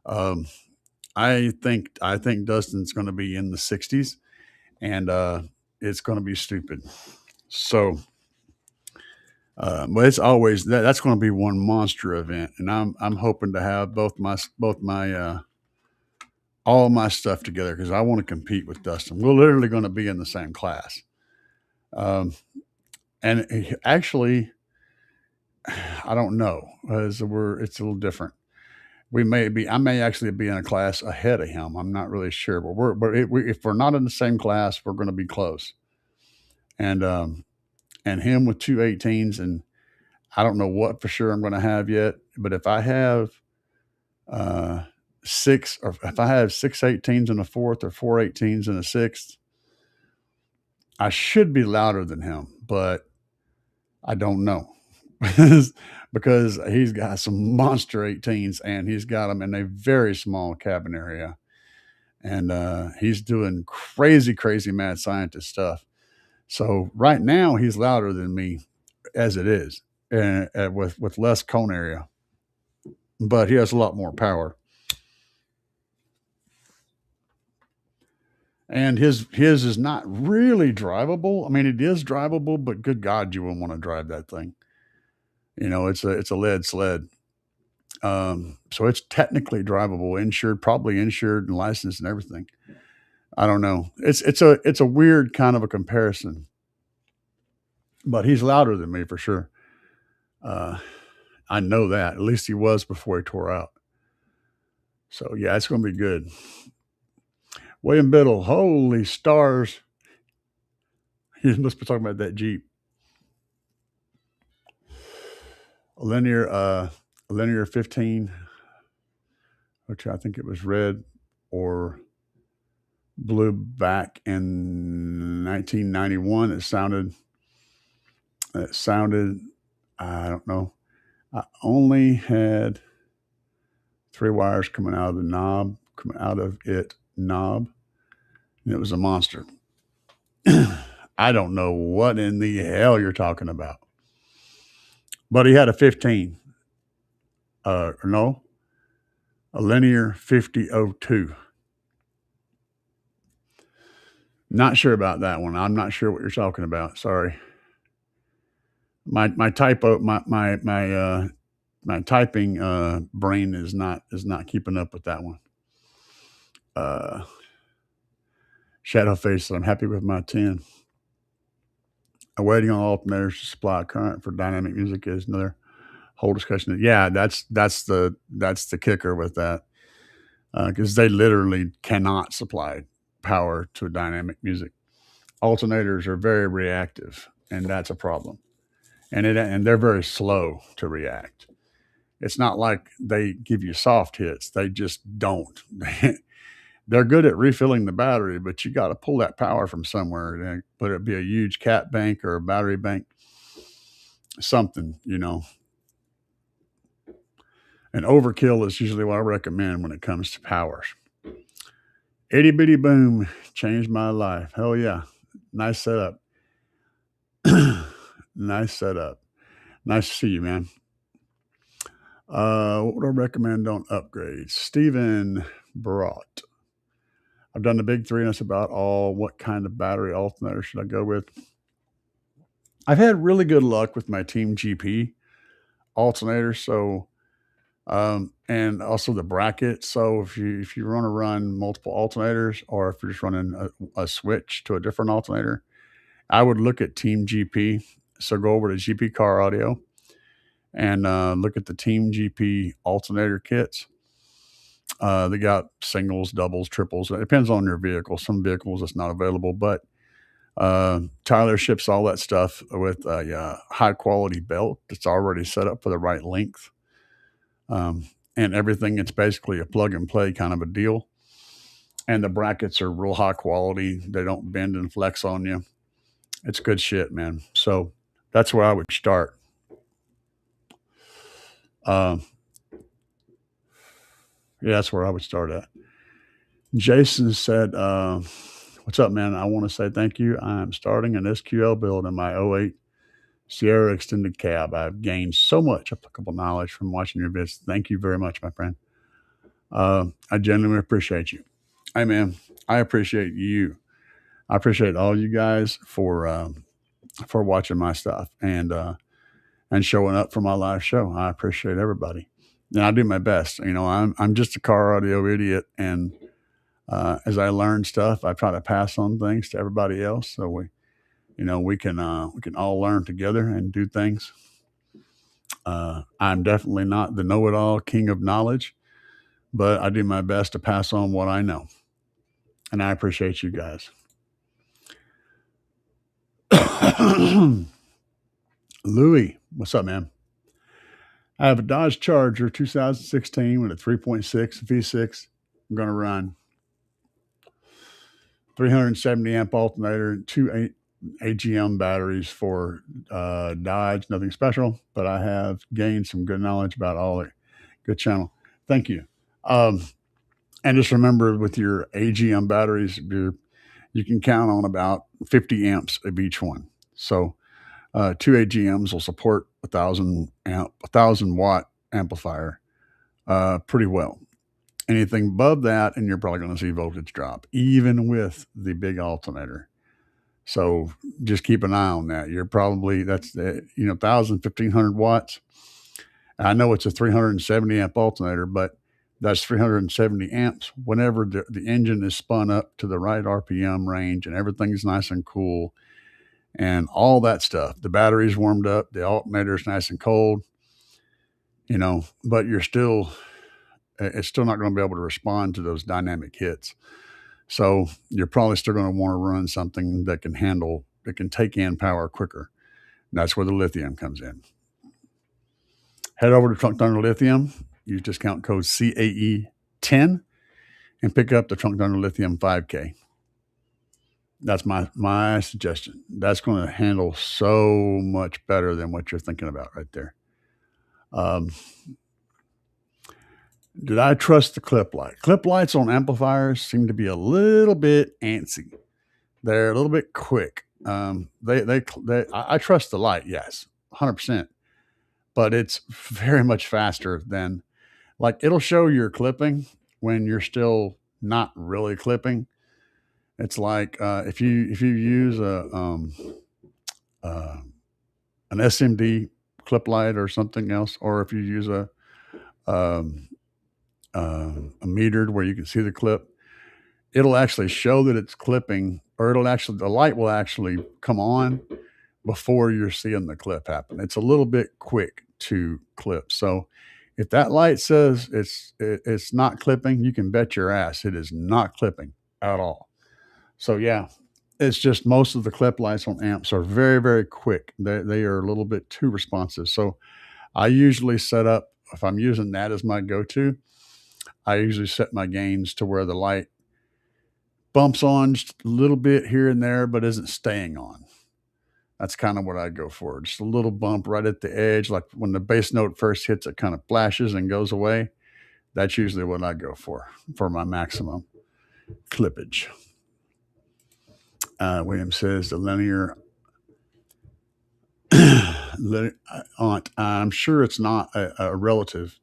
Um, I think Dustin's going to be in the 60s, and it's going to be stupid. So, but it's always that's going to be one monster event, and I'm hoping to have both my all my stuff together because I want to compete with Dustin. We're literally going to be in the same class, um, and actually, I don't know. It's a little different. I may actually be in a class ahead of him. I'm not really sure, but if we're not in the same class, we're going to be close. And and him with 218s, and I don't know what for sure I'm going to have yet. But if I have uh, or if I have 618s in a fourth or 418s in a sixth, I should be louder than him, but I don't know. Because he's got some monster 18s and he's got them in a very small cabin area. And he's doing crazy, crazy mad scientist stuff. So right now he's louder than me as it is, with less cone area, but he has a lot more power. And his is not really drivable. I mean, it is drivable, but good God, you wouldn't want to drive that thing. It's a lead sled. So it's technically drivable, insured, probably insured and licensed and everything. I don't know. It's a weird kind of a comparison, but he's louder than me for sure. Uh, I know that. At least he was before he tore out. So yeah, it's going to be good. William Biddle, holy stars! He must be talking about that Jeep. A linear 15, which I think it was red or blue back in 1991. It sounded, I don't know. I only had three wires coming out of the knob, and it was a monster. I don't know what in the hell you're talking about. But he had a 15. No, a linear 5002. Not sure about that one. I'm not sure what you're talking about. Sorry. My typo my typing brain is not keeping up with that one. Uh, Shadow face. I'm happy with my 10. Waiting on alternators to supply current for dynamic music is another whole discussion. Yeah, that's the kicker with that, because they literally cannot supply power to dynamic music. Alternators are very reactive, and that's a problem. And they're very slow to react. It's not like they give you soft hits; they just don't. They're good at refilling the battery, but you got to pull that power from somewhere. Whether it be a huge cat bank or a battery bank, something. And overkill is usually what I recommend when it comes to powers. Itty bitty boom changed my life. Hell yeah. Nice setup. Nice setup. Nice to see you, man. What would I recommend on upgrades? Stephen Brought. I've done the big three, and that's about all. What kind of battery alternator should I go with? I've had really good luck with my Team GP alternator. So, and also the bracket. So if you want to run multiple alternators, or if you're just running a switch to a different alternator, I would look at Team GP. So go over to GP Car Audio and look at the Team GP alternator kits. They got singles, doubles, triples. It depends on your vehicle. Some vehicles it's not available, but Tyler ships all that stuff with a high quality belt that's already set up for the right length. And everything, it's basically a plug and play kind of a deal. And the brackets are real high quality. They don't bend and flex on you. It's good shit, man. So that's where I would start. Yeah, that's where I would start at. Jason said, what's up, man? I want to say thank you. I'm starting an SQL build in my '08 Sierra extended cab. I've gained so much applicable knowledge from watching your vids. Thank you very much, my friend. I genuinely appreciate you. Hey, man, I appreciate you. I appreciate all you guys for watching my stuff and showing up for my live show. I appreciate everybody, and I do my best. You know, I'm just a car audio idiot, and as I learn stuff, I try to pass on things to everybody else, so we can all learn together and do things. I'm definitely not the know-it-all king of knowledge, but I do my best to pass on what I know, and I appreciate you guys. Louis, what's up, man? I have a Dodge Charger 2016 with a 3.6 V6. I'm going to run 370 amp alternator and two AGM batteries for Dodge. Nothing special, but I have gained some good knowledge about all it. Good channel. Thank you. And just remember, with your AGM batteries, you can count on about 50 amps of each one. So two AGMs will support 1,000 watt amplifier pretty well. Anything above that, and you're probably going to see voltage drop, even with the big alternator. So just keep an eye on that. That's 1,000, 1,500 watts. I know it's a 370 amp alternator, but that's 370 amps whenever the engine is spun up to the right RPM range and everything's nice and cool and all that stuff. The battery's warmed up, the alternator's nice and cold, but it's still not going to be able to respond to those dynamic hits. So you're probably still going to want to run something that can take in power quicker. And that's where the lithium comes in. Head over to Trunk Thunder Lithium, use discount code CAE10 and pick up the Trunk Thunder Lithium 5K. That's my suggestion. That's going to handle so much better than what you're thinking about right there. Did I trust the clip light? Clip lights on amplifiers seem to be a little bit antsy. They're a little bit quick. I trust the light, yes, 100%. But it's very much faster than, like, it'll show you're clipping when you're still not really clipping. It's like if you use an SMD clip light or something else, or if you use a metered where you can see the clip, it'll actually show that it's clipping, or the light will actually come on before you're seeing the clip happen. It's a little bit quick to clip. So if that light says it's not clipping, you can bet your ass it is not clipping at all. So yeah, it's just most of the clip lights on amps are very, very quick. They are a little bit too responsive. So I usually set up, if I'm using that as my go-to, I usually set my gains to where the light bumps on just a little bit here and there, but isn't staying on. That's kind of what I go for. Just a little bump right at the edge. Like when the bass note first hits, it kind of flashes and goes away. That's usually what I go for my maximum clippage. William says the linear aunt. I'm sure it's not a relative.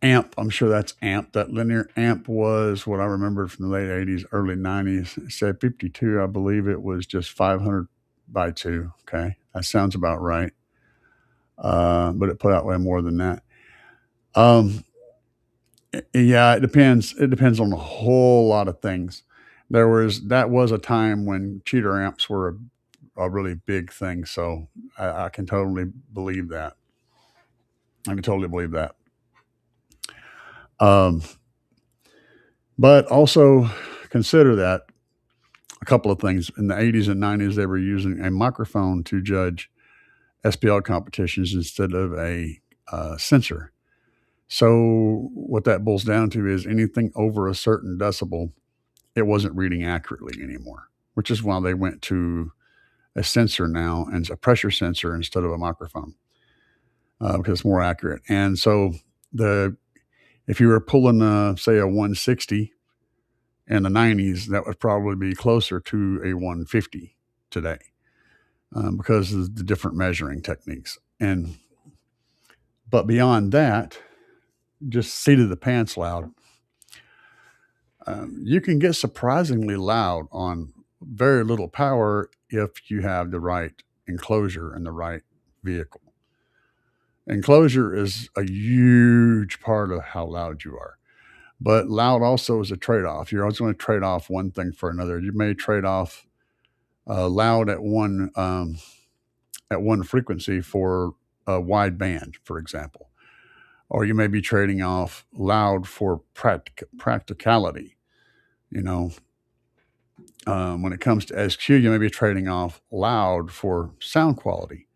Amp, I'm sure that's amp. That linear amp was what I remember from the late 80s, early 90s. It said 52. I believe it was just 500 by 2. Okay. That sounds about right. But it put out way more than that. Yeah, it depends. It depends on a whole lot of things. That was a time when cheater amps were a really big thing. So I can totally believe that. But also consider that a couple of things. In the 80s and 90s, they were using a microphone to judge SPL competitions instead of a sensor. So what that boils down to is anything over a certain decibel, it wasn't reading accurately anymore, which is why they went to a sensor now, and a pressure sensor instead of a microphone. because it's more accurate. And so if you were pulling, say, a 160 in the 90s, that would probably be closer to a 150 today, because of the different measuring techniques. But beyond that, just seat of the pants loud. You can get surprisingly loud on very little power if you have the right enclosure and the right vehicle. Enclosure is a huge part of how loud you are, but loud also is a trade-off. You're always going to trade off one thing for another. You may trade off loud at one frequency for a wide band, for example, or you may be trading off loud for practicality. When it comes to SQ, you may be trading off loud for sound quality,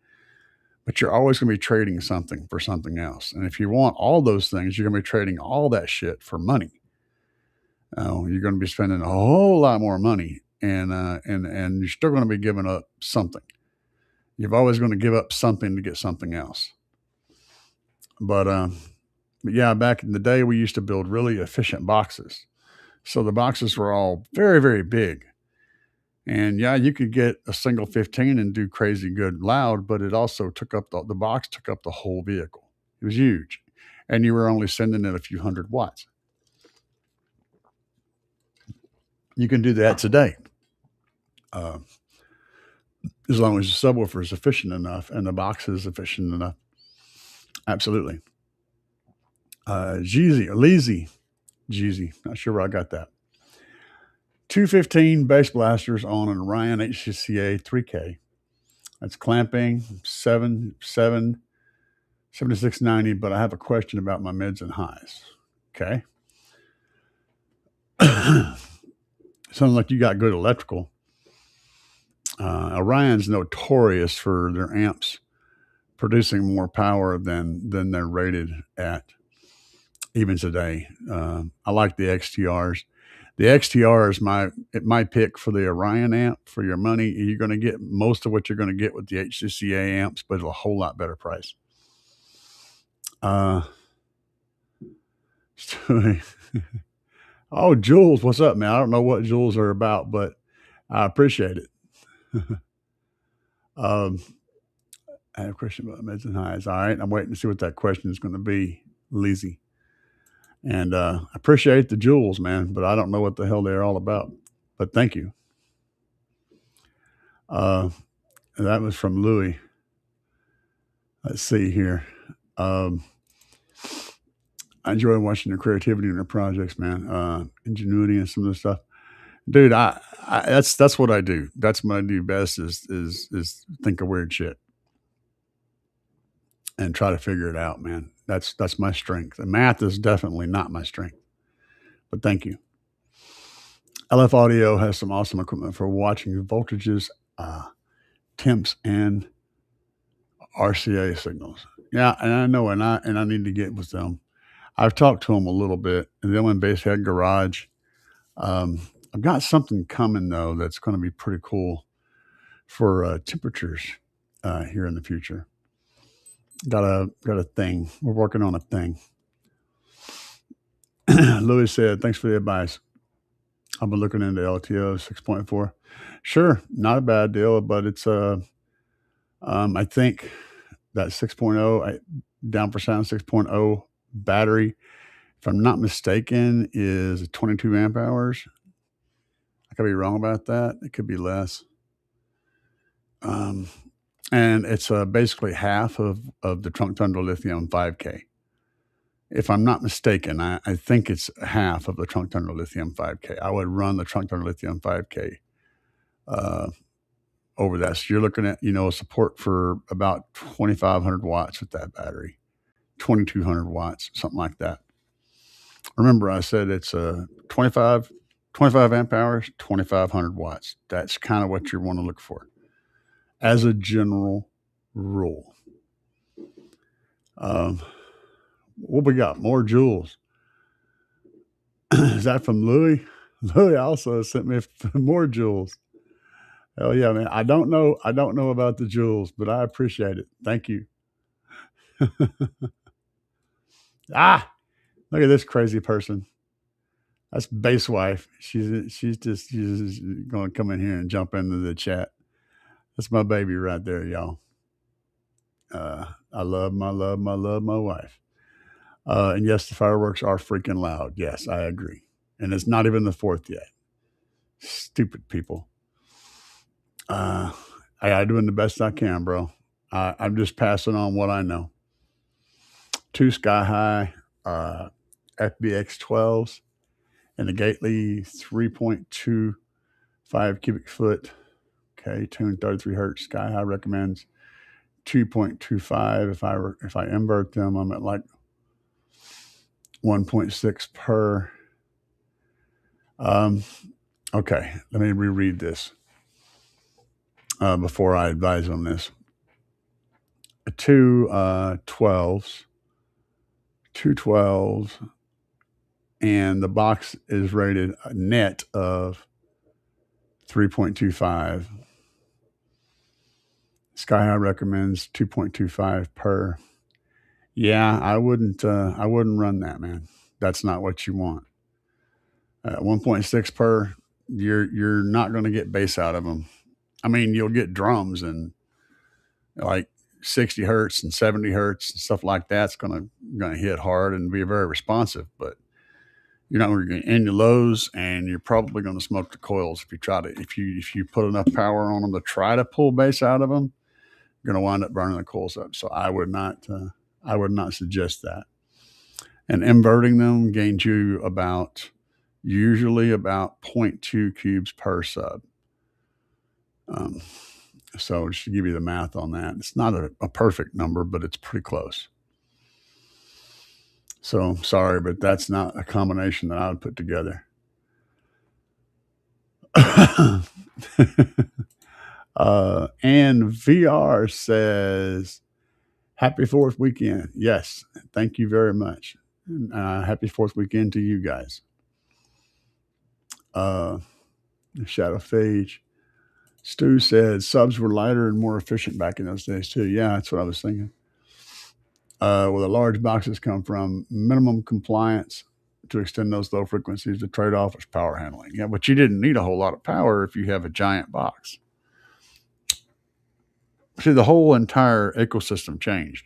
but you're always going to be trading something for something else. And if you want all those things, you're going to be trading all that shit for money. You're going to be spending a whole lot more money, and you're still going to be giving up something. You're always going to give up something to get something else. But yeah, back in the day, we used to build really efficient boxes. So the boxes were all very, very big. And yeah, you could get a single 15 and do crazy good loud, but it also took up the box took up the whole vehicle. It was huge. And you were only sending in a few hundred watts. You can do that today. As long as the subwoofer is efficient enough and the box is efficient enough. Absolutely. Jeezy, not sure where I got that. 215 bass blasters on an Orion HCCA 3K. That's clamping 7690, but I have a question about my mids and highs. Okay. Sounds like you got good electrical. Orion's notorious for their amps producing more power than they're rated at even today. I like the XTRs. The XTR is my pick for the Orion amp. For your money, you're going to get most of what you're going to get with the HCCA amps, but at a whole lot better price. Oh, Jules, what's up, man? I don't know what Jules are about, but I appreciate it. I have a question about mids and highs. All right, I'm waiting to see what that question is going to be, Lizzie. And I appreciate the jewels, man, but I don't know what the hell they're all about. But thank you. That was from Louis. Let's see here. I enjoy watching their creativity in their projects, man. Ingenuity and some of the stuff. Dude, that's what I do. That's what I do best is think of weird shit and try to figure it out, man. That's my strength. And math is definitely not my strength. But thank you. LF Audio has some awesome equipment for watching voltages, temps, and RCA signals. Yeah, and I know, and I need to get with them. I've talked to them a little bit, and then in Basshead Garage. I've got something coming though that's going to be pretty cool for temperatures here in the future. Got a thing. We're working on a thing. Louis said, "Thanks for the advice. I've been looking into LTO 6.4. Sure, not a bad deal, but it's I think that 6.0 down for sound 6.0 battery, if I'm not mistaken, is 22 amp hours. I could be wrong about that. It could be less. And it's basically half of the Trunk Thunder Lithium 5K. If I'm not mistaken, I think it's half of the Trunk Thunder Lithium 5K. I would run the Trunk Thunder Lithium 5K over that. So you're looking at, support for about 2,500 watts with that battery, 2,200 watts, something like that. Remember, I said it's 25 amp hours, 2,500 watts. That's kind of what you want to look for as a general rule. What we got? More jewels. Is that from Louis? Louis also sent me more jewels. Hell yeah, man. I don't know about the jewels, but I appreciate it. Thank you. Ah, look at this crazy person. That's Base Wife. She's just going to come in here and jump into the chat. That's my baby right there, y'all. I love my wife. And yes, the fireworks are freaking loud. Yes, I agree. And it's not even the 4th yet. Stupid people. I'm doing the best I can, bro. I'm just passing on what I know. 2 Sky High FBX 12s and the Gately 3.25 cubic foot. Okay, tuned 33 hertz. Sky High recommends 2.25. If I invert them, I'm at like 1.6 per. Okay, let me reread this before I advise on this. 2 12s, and the box is rated a net of 3.25. Sky High recommends 2.25 per. Yeah, I wouldn't run that, man. That's not what you want. 1.6 per, you're not going to get bass out of them. I mean, you'll get drums and like 60 hertz and 70 hertz and stuff like that's going to hit hard and be very responsive, but you're not going to get any lows, and you're probably going to smoke the coils if you try to. If you put enough power on them to try to pull bass out of them, you're going to wind up burning the coils up. So I would not suggest that. And inverting them gains you usually about 0.2 cubes per sub. So just to give you the math on that, it's not a perfect number, but it's pretty close. So sorry, but that's not a combination that I would put together. And VR says, happy 4th weekend. Yes, thank you very much. Happy 4th weekend to you guys. Shadow Phage. Stu said subs were lighter and more efficient back in those days too. Yeah, that's what I was thinking. Where the large boxes come from, minimum compliance to extend those low frequencies. The trade-off is power handling. Yeah, but you didn't need a whole lot of power if you have a giant box. See, the whole entire ecosystem changed.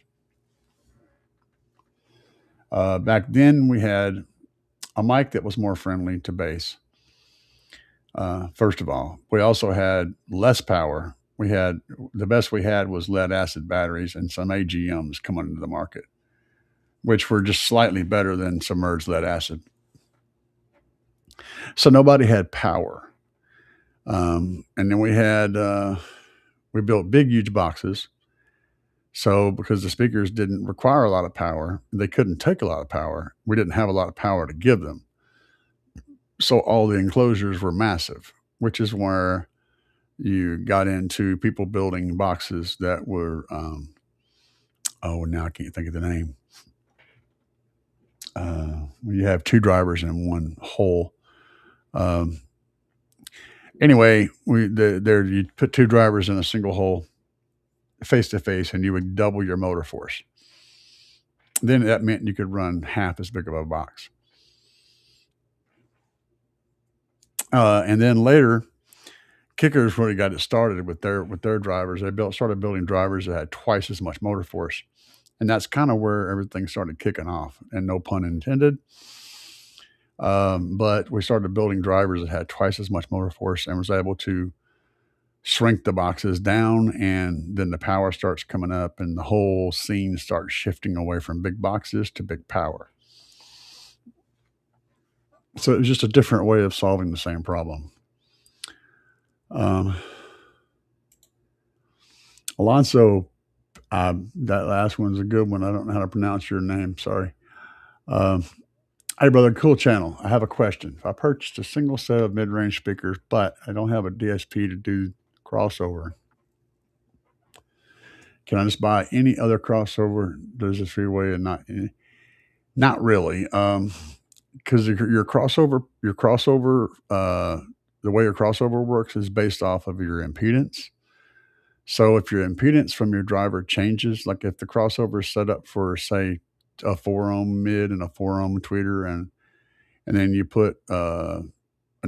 Back then, we had a mic that was more friendly to bass. First of all, we also had less power. The best we had was lead acid batteries and some AGMs coming into the market, which were just slightly better than submerged lead acid. So nobody had power. And then we built big, huge boxes. So because the speakers didn't require a lot of power, they couldn't take a lot of power. We didn't have a lot of power to give them. So all the enclosures were massive, which is where you got into people building boxes that were, now I can't think of the name. When you have 2 drivers in one hole. Anyway, you put 2 drivers in a single hole face to face, and you would double your motor force. Then that meant you could run half as big of a box. And then later, Kickers really got it started with their drivers. They started building drivers that had twice as much motor force, and that's kind of where everything started kicking off. And no pun intended. But we started building drivers that had twice as much motor force and was able to shrink the boxes down, and then the power starts coming up, and the whole scene starts shifting away from big boxes to big power. So it was just a different way of solving the same problem. Alonso, that last one's a good one. I don't know how to pronounce your name. Sorry. Hey, brother, cool channel. I have a question. If I purchased a single set of mid-range speakers, but I don't have a DSP to do crossover, can I just buy any other crossover? Does this freeway and not really? Because your crossover, the way your crossover works is based off of your impedance. So if your impedance from your driver changes, like if the crossover is set up for, say, a 4 ohm mid and a 4 ohm tweeter, and then you put an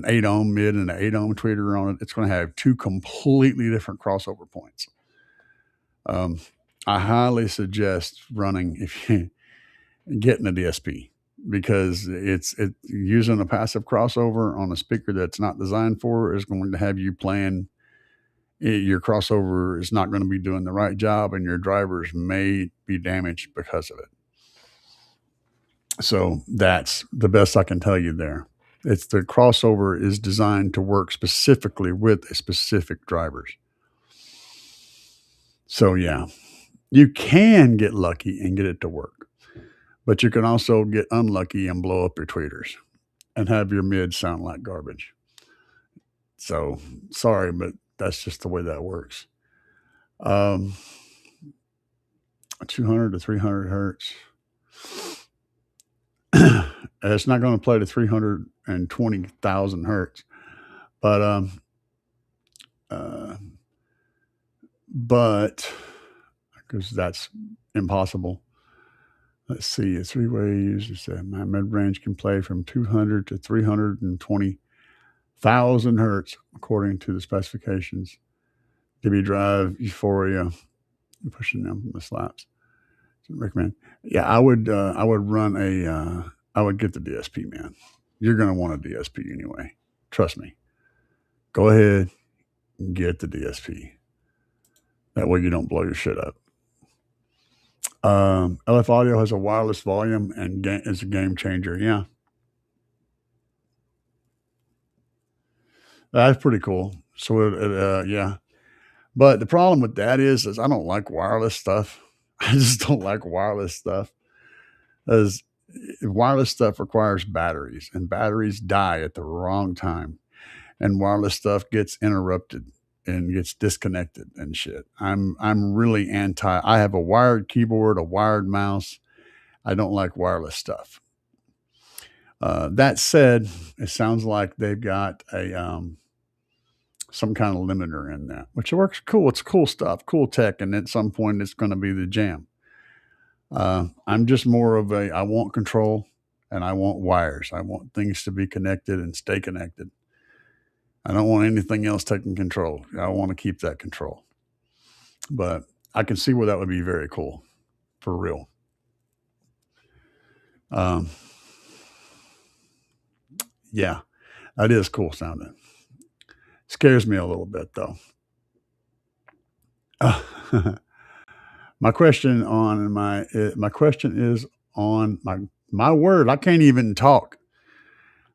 8 ohm mid and an 8 ohm tweeter on it, it's going to have two completely different crossover points. I highly suggest running if you getting a DSP, because it's using a passive crossover on a speaker that's not designed for is going to have you playing. Your crossover is not going to be doing the right job, and your drivers may be damaged because of it. So that's the best I can tell you there. It's the crossover is designed to work specifically with specific drivers. So yeah, you can get lucky and get it to work, but you can also get unlucky and blow up your tweeters and have your mids sound like garbage. So sorry, but that's just the way that works. 200 to 300 hertz. It's not going to play to 320,000 hertz, but because that's impossible. Let's see, a three-way user said my mid-range can play from 200 to 320,000 hertz according to the specifications. Give you drive euphoria, pushing them from the slaps. Recommend. Yeah, I would run I would get the DSP, man. You're going to want a DSP anyway. Trust me. Go ahead and get the DSP. That way you don't blow your shit up. LF Audio has a wireless volume and is a game changer. Yeah. That's pretty cool. So, yeah. But the problem with that is I don't like wireless stuff. I just don't like wireless stuff. As wireless stuff requires batteries, and batteries die at the wrong time, and wireless stuff gets interrupted and gets disconnected and shit. I'm really anti. I have a wired keyboard, a wired mouse. I don't like wireless stuff. That said, it sounds like they've got a some kind of limiter in that, which works cool. It's cool stuff, cool tech, and at some point it's going to be the jam. I'm just more of I want control, and I want wires. I want things to be connected and stay connected. I don't want anything else taking control. I want to keep that control. But I can see where that would be very cool, for real. Yeah, that is cool sounding. Scares me a little bit though. My question is on my word. I can't even talk.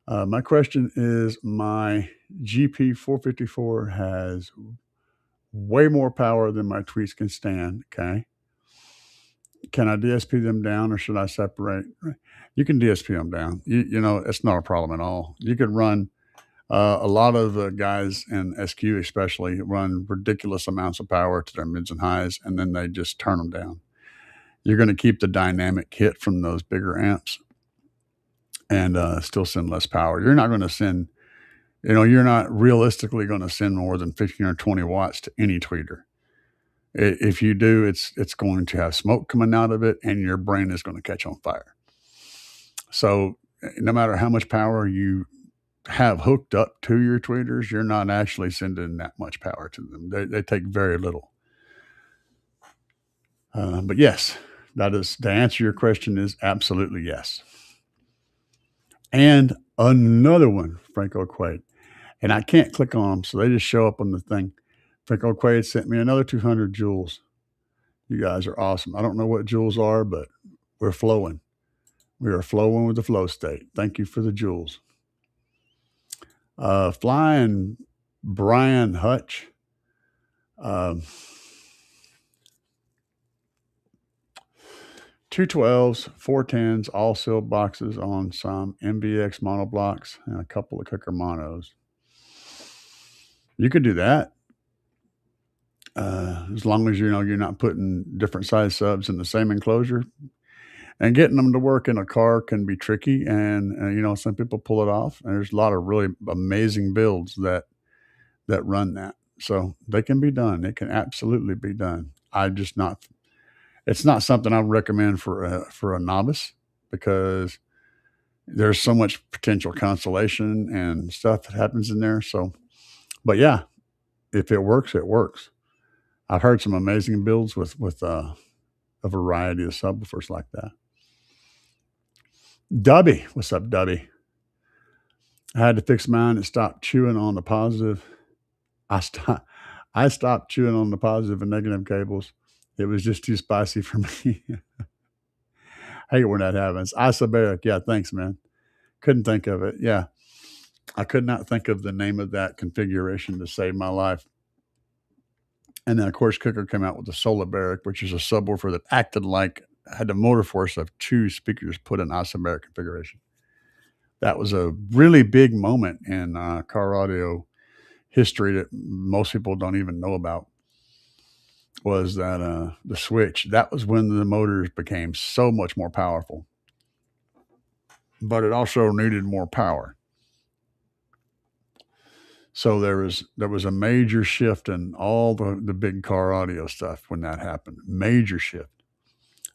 My question is, my GP 454 has way more power than my tweets can stand. Okay. Can I DSP them down, or should I separate? You can DSP them down. You know, it's not a problem at all. You could run a lot of guys in SQ especially run ridiculous amounts of power to their mids and highs, and then they just turn them down. You're going to keep the dynamic hit from those bigger amps and still send less power. You're not going to send, you're not realistically going to send more than 15 or 20 watts to any tweeter. If you do, it's going to have smoke coming out of it, and your brain is going to catch on fire. So no matter how much power you have hooked up to your tweeters, you're not actually sending that much power to them. They take very little. But yes, that is, the answer to your question is absolutely yes. And another one, Franco Quaid. And I can't click on them, so they just show up on the thing. Franco Quaid sent me another 200 joules. You guys are awesome. I don't know what joules are, but we're flowing. We are flowing with the flow state. Thank you for the joules. Flying Brian Hutch. 212s, 410s, all sealed boxes on some MVX monoblocks and a couple of Kicker monos. You could do that. As long as you're not putting different size subs in the same enclosure. And getting them to work in a car can be tricky, and some people pull it off. And there's a lot of really amazing builds that run that. So they can be done. It can absolutely be done. It's not something I would recommend for a novice because there's so much potential consolation and stuff that happens in there. So, but yeah, if it works, it works. I've heard some amazing builds with a variety of subwoofers like that. Dubby, what's up, Dubby? I had to fix mine. It stopped chewing on the positive. I stopped. I stopped chewing on the positive and negative cables. It was just too spicy for me. I hate when that happens. Isobaric. Yeah, thanks, man. Couldn't think of it. Yeah. I could not think of the name of that configuration to save my life. And then, of course, Cooker came out with the Solibaric, which is a subwoofer that acted like had the motor force of two speakers put in isobaric configuration. That was a really big moment in car audio history that most people don't even know about. Was that the switch? That was when the motors became so much more powerful, but it also needed more power. So there was a major shift in all the big car audio stuff when that happened. Major shift.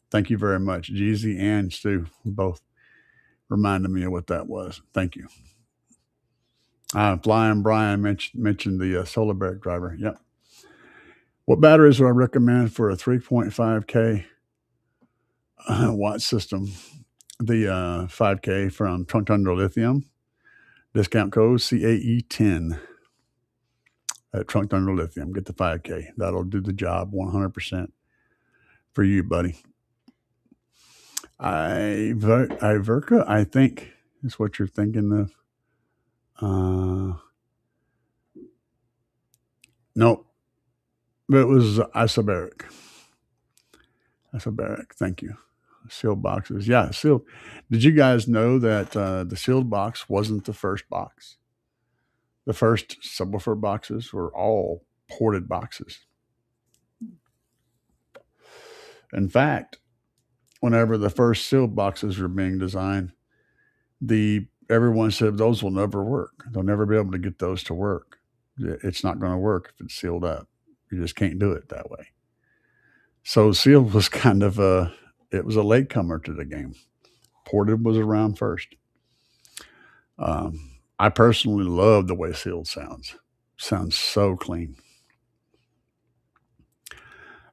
Thank you very much, Jeezy and Stu, both reminded me of what that was. Thank you. Flying Brian mentioned the solar barrack driver. Yep. What batteries do I recommend for a 3.5K watt system? The 5K from Trunk Thunder Lithium. Discount code CAE10 at Trunk Thunder Lithium. Get the 5K. That'll do the job 100% for you, buddy. Iverca, I think is what you're thinking of. Nope. But it was isobaric. Isobaric. Thank you. Sealed boxes. Yeah, sealed. Did you guys know that the sealed box wasn't the first box? The first subwoofer boxes were all ported boxes. In fact, whenever the first sealed boxes were being designed, everyone said those will never work. They'll never be able to get those to work. It's not going to work if it's sealed up. You just can't do it that way. So sealed was kind of it was a latecomer to the game. Ported was around first. I personally love the way sealed sounds. Sounds so clean.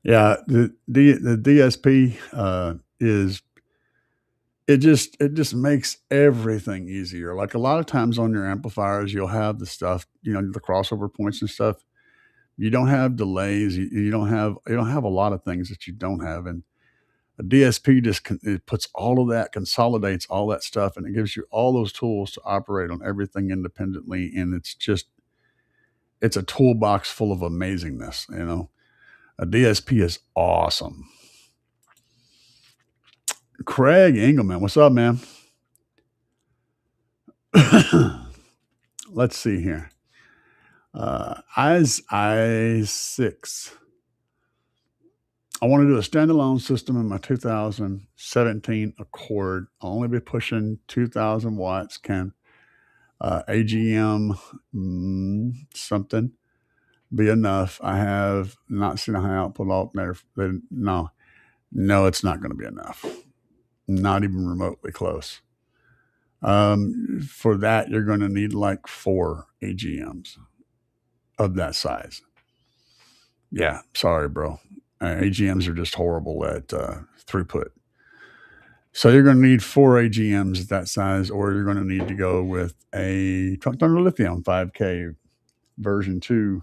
Yeah, the DSP is it just makes everything easier. Like a lot of times on your amplifiers, you'll have the stuff, the crossover points and stuff. You don't have delays. You don't have a lot of things that you don't have, and a DSP it puts all of that, consolidates all that stuff, and it gives you all those tools to operate on everything independently. And it's a toolbox full of amazingness. A DSP is awesome. Craig Engelman, what's up, man? Let's see here. I6. I want to do a standalone system in my 2017 Accord. I'll only be pushing 2,000 watts. Can AGM something be enough? I have not seen a high output alternator. No, it's not going to be enough. Not even remotely close. For that, you're going to need like 4 AGMs of that size. Yeah, sorry, bro. AGMs are just horrible at throughput. So you're going to need 4 AGMs at that size, or you're going to need to go with a Trunk Thunder Lithium 5K version 2.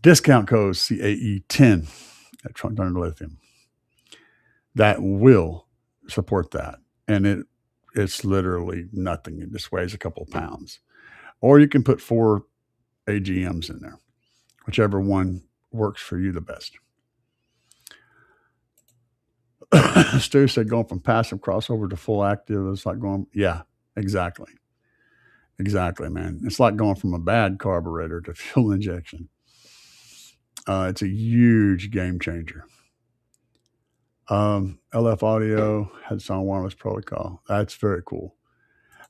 Discount code CAE10 at Trunk Thunder Lithium. That will support that. And it's literally nothing. It just weighs a couple of pounds. Or you can put 4 AGMs in there, whichever one works for you the best. Stu said going from passive crossover to full active is like going, yeah, exactly. Exactly, man. It's like going from a bad carburetor to fuel injection. It's a huge game changer. LF Audio had its own wireless protocol. That's very cool.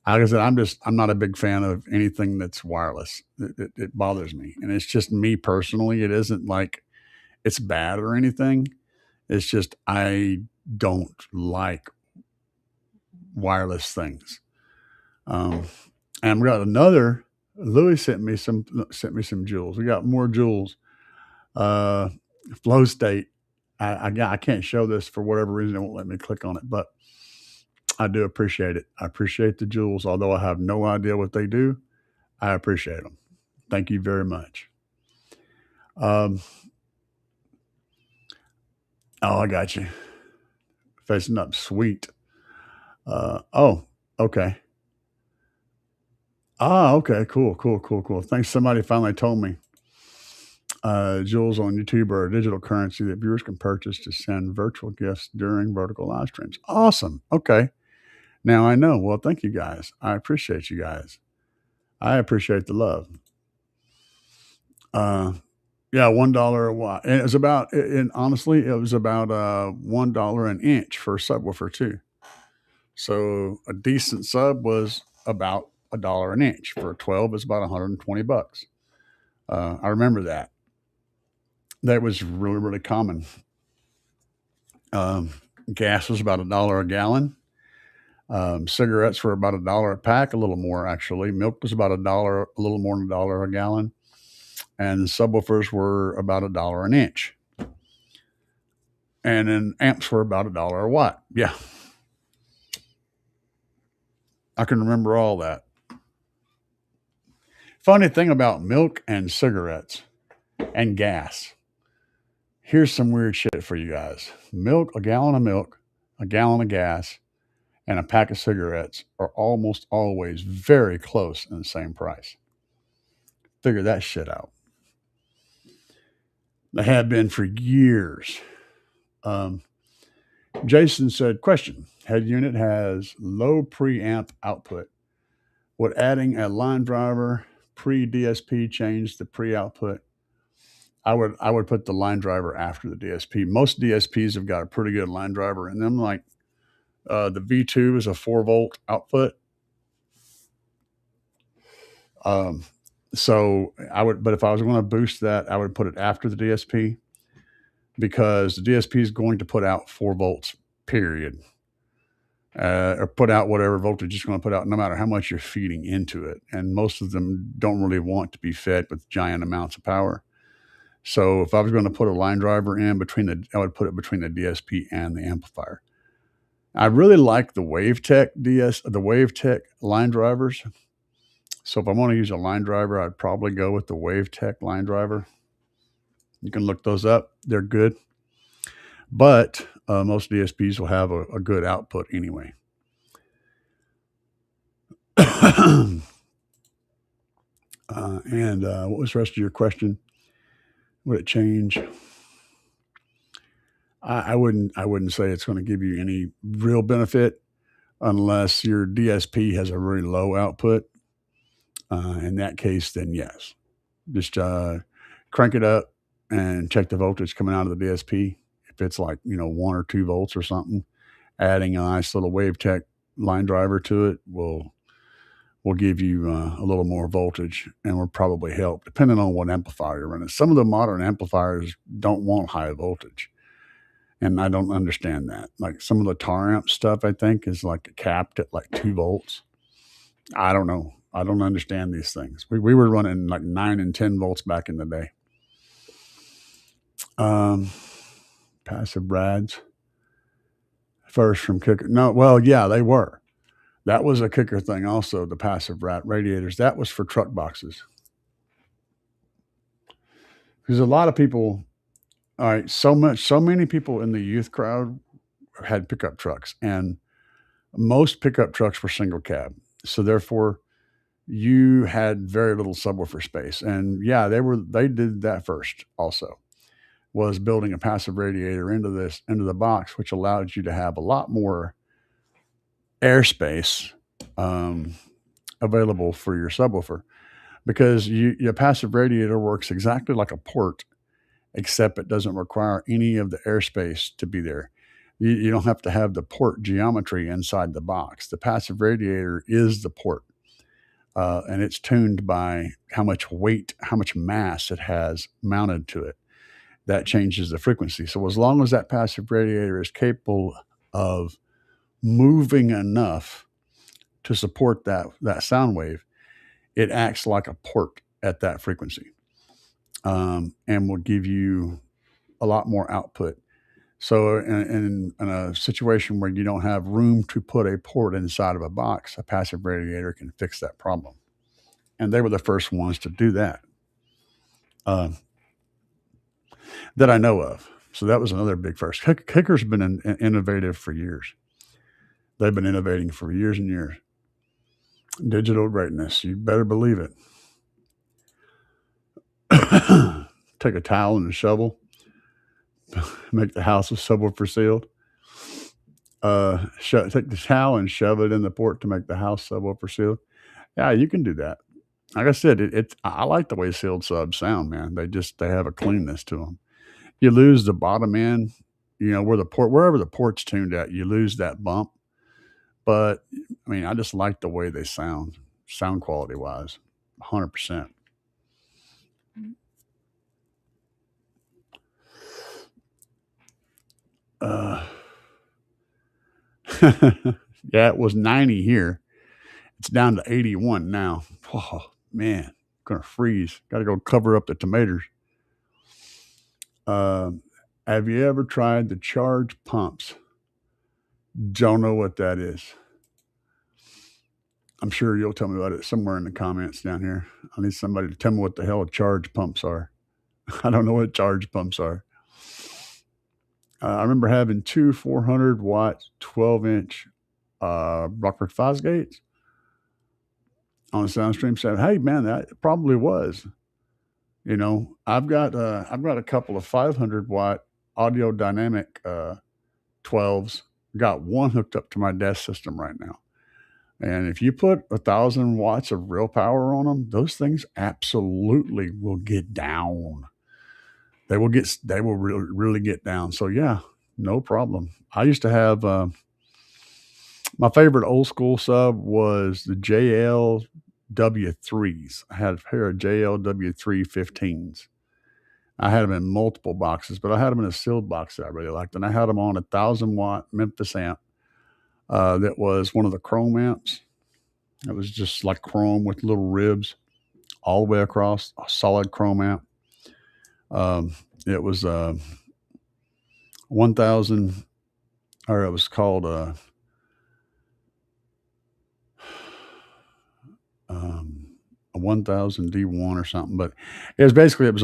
Like I said, I'm not a big fan of anything that's wireless. It bothers me, and it's just me personally. It isn't like it's bad or anything. It's just I don't like wireless things. Um, and we got another. Louis sent me some jewels. We got more jewels. Uh, Flow State. I can't show this for whatever reason. It won't let me click on it, but I do appreciate it. I appreciate the jewels, although I have no idea what they do. I appreciate them. Thank you very much. Um, oh, I got you. Facing up, sweet. Oh, okay. Ah, okay, cool. Thanks. Somebody finally told me. Jewels on YouTube are a digital currency that viewers can purchase to send virtual gifts during vertical live streams. Awesome. Okay. Now I know. Well, thank you guys. I appreciate you guys. I appreciate the love. Uh, yeah, $1 a watt. And it was about, and honestly, it was about $1 an inch for a subwoofer too. So a decent sub was about $1 an inch. For a 12, it's about 120 bucks. I remember that. That was really, really common. Um, Gas was about $1 a gallon. Cigarettes were about $1 a pack, a little more actually. Milk was about $1, a little more than $1 a gallon, and subwoofers were about $1 an inch, and then amps were about $1 a watt. Yeah, I can remember all that. Funny thing about milk and cigarettes and gas. Here's some weird shit for you guys. Milk, a gallon of milk, a gallon of gas, and a pack of cigarettes are almost always very close in the same price. Figure that shit out. They have been for years. Um, Jason said, question, head unit has low preamp output. Would adding a line driver pre-DSP change the pre-output? I would put the line driver after the DSP. Most DSPs have got a pretty good line driver in them. Like the V2 is a 4-volt output. So but if I was going to boost that, I would put it after the DSP, because the DSP is going to put out 4 volts, period. Or put out whatever voltage it's going to put out, no matter how much you're feeding into it. And most of them don't really want to be fed with giant amounts of power. So if I was going to put a line driver in I would put it between the DSP and the amplifier. I really like the WaveTech line drivers. So if I want to use a line driver, I'd probably go with the WaveTech line driver. You can look those up. They're good. But most DSPs will have a good output anyway. And what was the rest of your question? Would it change? I wouldn't say it's going to give you any real benefit unless your DSP has a really low output. In that case, then yes, just crank it up and check the voltage coming out of the DSP. If it's like 1 or 2 volts or something, adding a nice little WaveTech line driver to it will give you a little more voltage, and will probably help, depending on what amplifier you're running. Some of the modern amplifiers don't want high voltage, and I don't understand that. Like some of the tar amp stuff, I think, is like capped at like 2 volts. I don't know. I don't understand these things. We were running like 9 and 10 volts back in the day. Passive rads. First from Kicker. No, well, yeah, they were. That was a Kicker thing also, the passive radiators. That was for truck boxes. Because a lot of people, all right, so many people in the youth crowd had pickup trucks, and most pickup trucks were single cab. So therefore, you had very little subwoofer space. And yeah, they did that first also, was building a passive radiator into the box, which allowed you to have a lot more airspace available for your subwoofer, because your passive radiator works exactly like a port, except it doesn't require any of the airspace to be there. You don't have to have the port geometry inside the box. The passive radiator is the port, and it's tuned by how much weight, how much mass it has mounted to it. That changes the frequency. So as long as that passive radiator is capable of moving enough to support that sound wave, it acts like a port at that frequency, and will give you a lot more output. So in a situation where you don't have room to put a port inside of a box, a passive radiator can fix that problem. And they were the first ones to do that, uh, that I know of. So that was another big first. Kicker's been innovative for years. They've been innovating for years and years. Digital greatness, you better believe it. Take a towel and a shovel, make the house a subwoofer sealed. Take the towel and shove it in the port to make the house subwoofer sealed. Yeah, you can do that. Like I said, I like the way sealed subs sound, man. They have a cleanness to them. You lose the bottom end, wherever the port's tuned at, you lose that bump. But I mean, I just like the way they sound quality wise, 100%. Yeah, it was 90 here. It's down to 81 now. Oh man, gonna freeze. Got to go cover up the tomatoes. Have you ever tried the charge pumps? Don't know what that is. I'm sure you'll tell me about it somewhere in the comments down here. I need somebody to tell me what the hell charge pumps are. I don't know what charge pumps are. I remember having two 400 watt, 12-inch Rockford Fosgates on the Soundstream. Said, "Hey man, that probably was." I've got a couple of 500 watt audio dynamic 12s. Got one hooked up to my desk system right now. And if you put 1,000 watts of real power on them, those things absolutely will get down. They will really, really get down. So yeah, no problem. I used to have, my favorite old school sub was the JL W3s. I had a pair of JL W3 15s. I had them in multiple boxes, but I had them in a sealed box that I really liked. And I had them on a 1,000 watt Memphis amp. That was one of the chrome amps. It was just like chrome with little ribs all the way across, a solid chrome amp. It was 1,000, or it was called a 1000 D1 or something, but it was a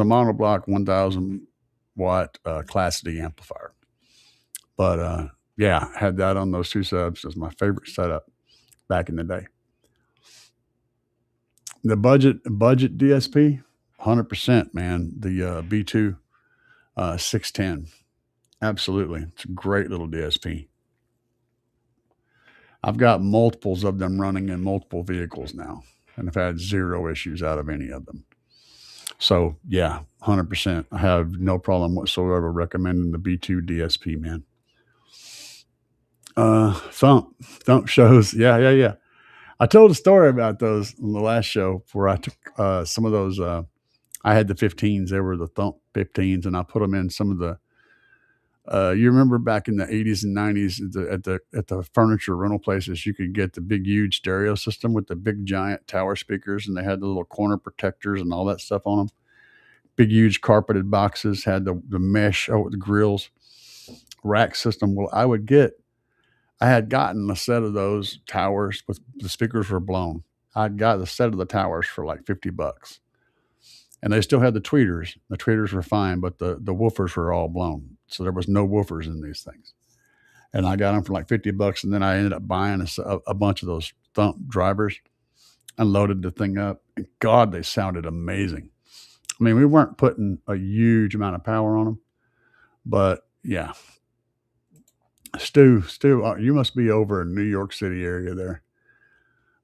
monoblock 1,000 watt Class D amplifier. But yeah, I had that on those two subs as my favorite setup back in the day. The budget DSP, 100%, man. The B2 610, absolutely. It's a great little DSP. I've got multiples of them running in multiple vehicles now, and I've had zero issues out of any of them. So yeah, 100%. I have no problem whatsoever recommending the B2 DSP, man. Thump shows. Yeah. I told a story about those on the last show where I took some of those. I had the 15s. They were the Thump 15s, and I put them in some of the. You remember back in the 80s and 90s at the furniture rental places, you could get the big, huge stereo system with the big, giant tower speakers, and they had the little corner protectors and all that stuff on them. Big, huge carpeted boxes, had the mesh with the grills, rack system. Well, I had gotten a set of those towers with the speakers were blown. I'd got the set of the towers for like $50. And they still had the tweeters. The tweeters were fine, but the woofers were all blown. So there was no woofers in these things. And I got them for like $50. And then I ended up buying a bunch of those Thump drivers and loaded the thing up. And God, they sounded amazing. I mean, we weren't putting a huge amount of power on them, but yeah. Stu, you must be over in New York City area there.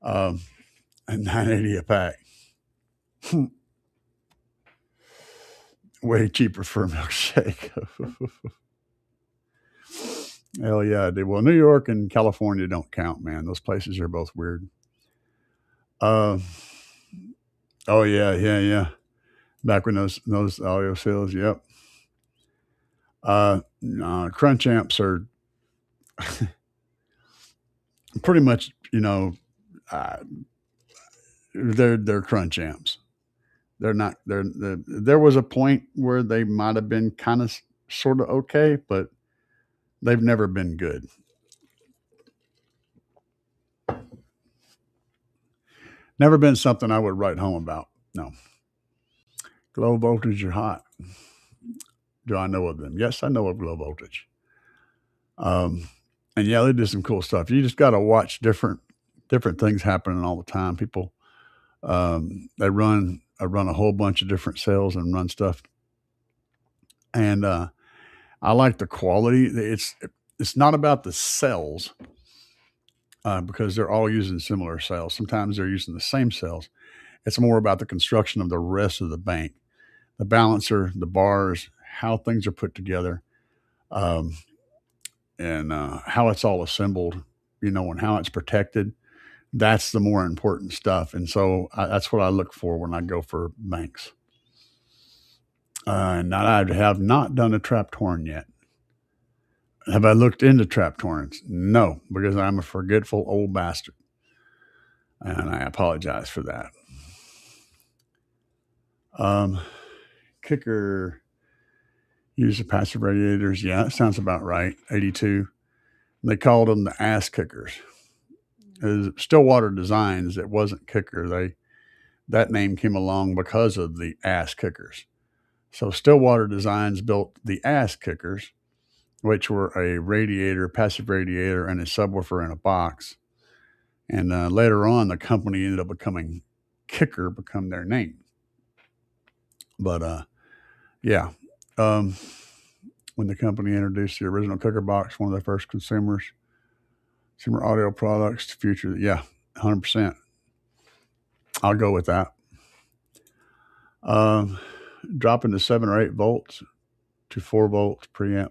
At $9.80 a pack. Way cheaper for a milkshake. Hell yeah, I did. Well, New York and California don't count, man. Those places are both weird. Uh, oh yeah, yeah, yeah. Back when those audio sales, yep. Crunch amps are pretty much, uh, they're crunch amps. They're not. There was a point where they might have been kind of sort of okay, but they've never been good. Never been something I would write home about. No. Low voltage or hot? Do I know of them? Yes, I know of low voltage. And yeah, they do some cool stuff. You just got to watch different things happening all the time. People, they run a whole bunch of different sales and run stuff, and I like the quality. It's not about the cells because they're all using similar cells. Sometimes they're using the same cells. It's more about the construction of the rest of the bank, the balancer, the bars, how things are put together, and how it's all assembled, and how it's protected. That's the more important stuff. And so that's what I look for when I go for banks. And I have not done a trapped horn yet. Have I looked into trapped horns? No, because I'm a forgetful old bastard. And I apologize for that. Kicker use the passive radiators. Yeah, that sounds about right. 82. They called them the ass kickers. It was Stillwater Designs. It wasn't Kicker. That name came along because of the ass kickers. So Stillwater Designs built the ass kickers, which were a radiator, passive radiator, and a subwoofer in a box. And later on, the company ended up becoming Kicker, become their name. But yeah, when the company introduced the original Kicker box, one of the first consumer audio products to future, yeah, 100%. I'll go with that. Dropping to 7 or 8 volts to 4 volts preamp.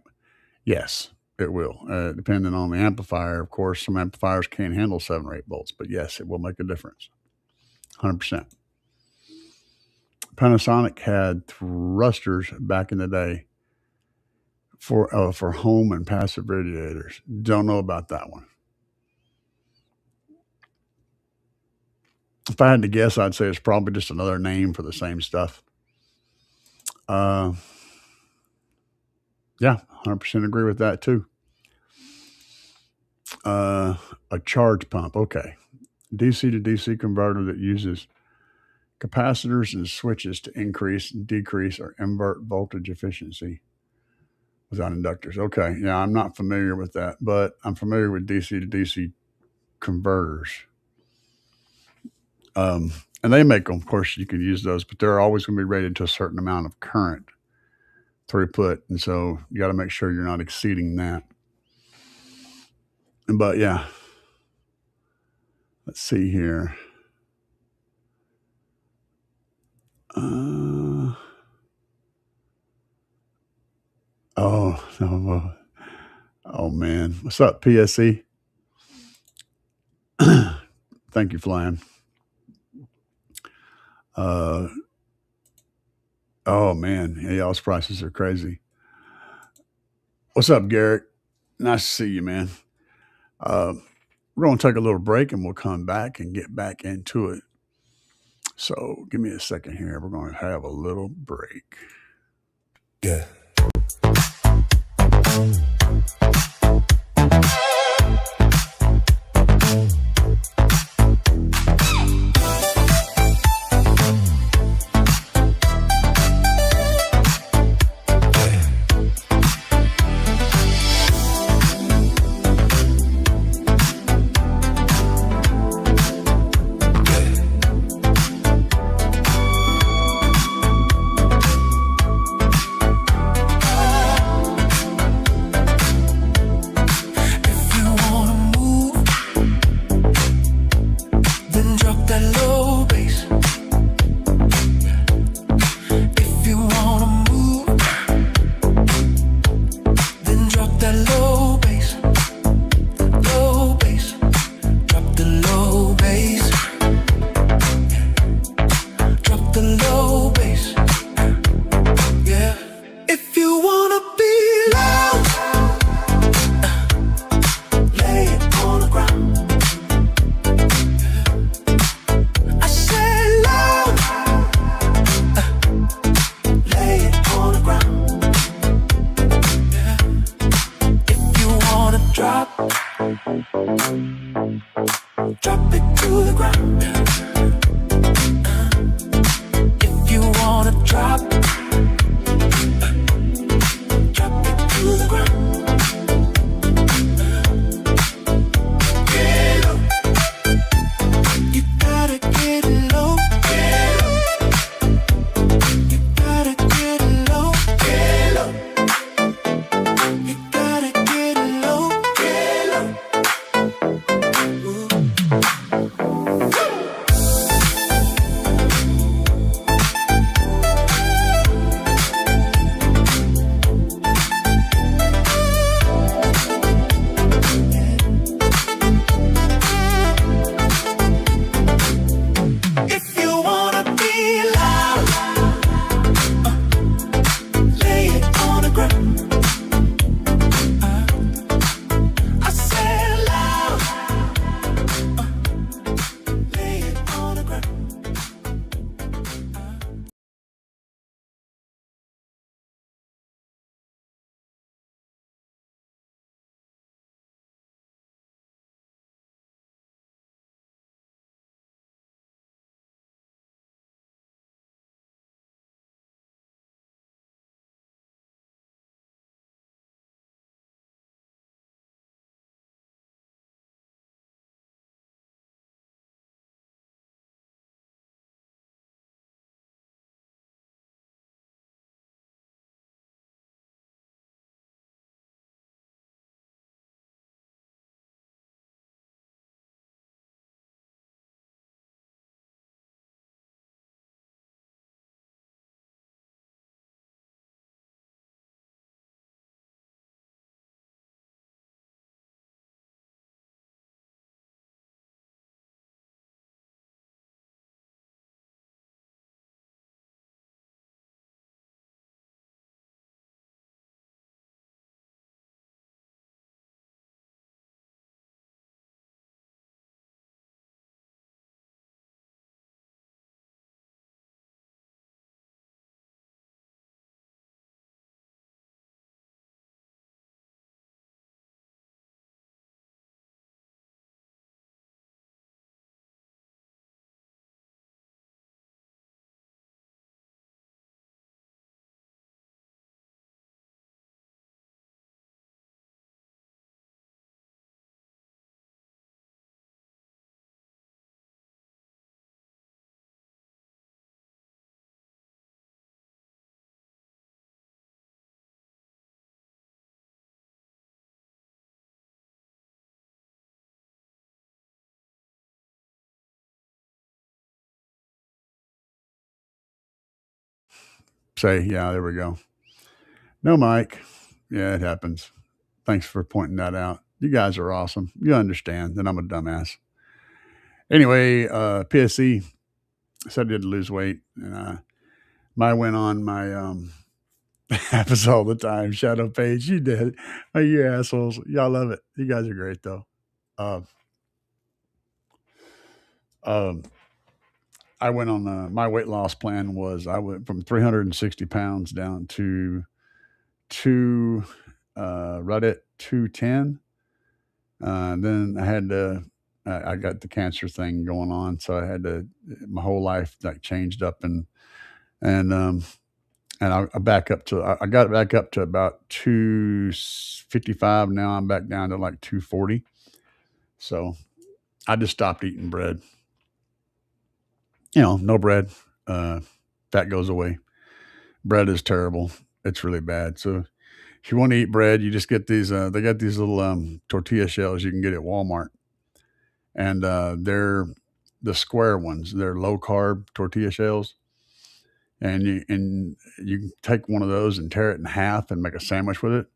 Yes, it will. Depending on the amplifier, of course, some amplifiers can't handle 7 or 8 volts, but yes, it will make a difference. 100%. Panasonic had thrusters back in the day for home and passive radiators. Don't know about that one. If I had to guess, I'd say it's probably just another name for the same stuff. Yeah, 100% agree with that too. A charge pump. Okay. DC to DC converter that uses capacitors and switches to increase, decrease, or invert voltage efficiency without inductors. Okay. Yeah, I'm not familiar with that, but I'm familiar with DC to DC converters. And they make them, of course, you can use those, but they're always going to be rated to a certain amount of current throughput. And so you got to make sure you're not exceeding that. But yeah, let's see here. Oh man. What's up, PSE? Thank you, Flying. Oh man, yeah, y'all's prices are crazy. What's up, Garrett? Nice to see you, man. We're going to take a little break and we'll come back and get back into it. So give me a second here. We're going to have a little break. Yeah. say, yeah, there we go. No, Mike. Yeah, it happens. Thanks for pointing that out. You guys are awesome. You understand that I'm a dumbass. Anyway, PSE said I did lose weight, and I went on my happens all the time. Shadow page, you did. Oh, you assholes. Y'all love it. You guys are great though. Uh, um, I went on my weight loss plan was I went from 360 pounds down to right at 210. Then I had to. I got the cancer thing going on, so I had to. My whole life like changed up and I back up to. I got it back up to about 255. Now I'm back down to like 240. So I just stopped eating bread. No bread. Fat goes away. Bread is terrible. It's really bad. So if you want to eat bread, you just get these. They got these little tortilla shells you can get at Walmart, and they're the square ones. They're low carb tortilla shells, and you can take one of those and tear it in half and make a sandwich with it.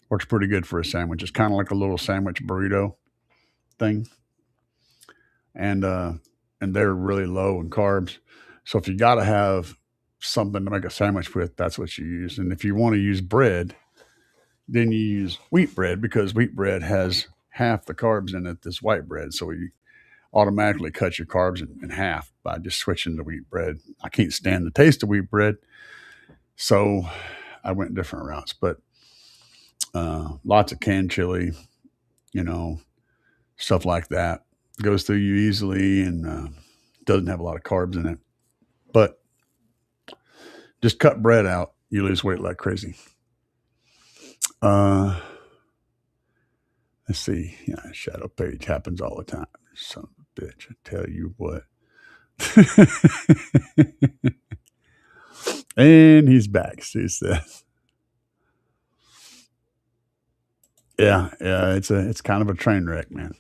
Works pretty good for a sandwich. It's kind of like a little sandwich burrito thing, and they're really low in carbs. So if you got to have something to make a sandwich with, that's what you use. And if you want to use bread, then you use wheat bread because wheat bread has half the carbs in it that's white bread. So you automatically cut your carbs in half by just switching to wheat bread. I can't stand the taste of wheat bread, so I went different routes. But lots of canned chili, stuff like that goes through you easily and doesn't have a lot of carbs in it. But just cut bread out, you lose weight like crazy. Let's see. Shadow page happens all the time. Son of a bitch, I tell you what. And he's back. See this. Yeah, it's kind of a train wreck, man.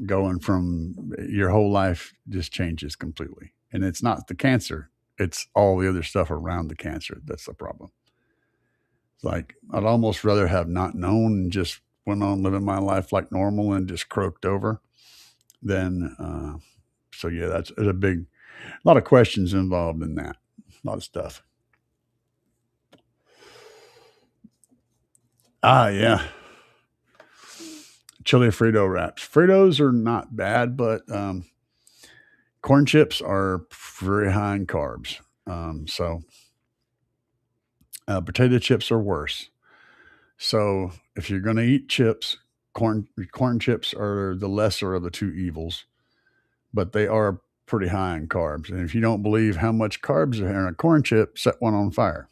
Going from your whole life just changes completely, and it's not the cancer; it's all the other stuff around the cancer that's the problem. It's like I'd almost rather have not known and just went on living my life like normal and just croaked over than. So yeah, that's a lot of questions involved in that, a lot of stuff. Yeah. Chili Frito wraps. Fritos are not bad, but corn chips are very high in carbs. So potato chips are worse. So if you're going to eat chips, corn chips are the lesser of the two evils, but they are pretty high in carbs. And if you don't believe how much carbs are in a corn chip, set one on fire.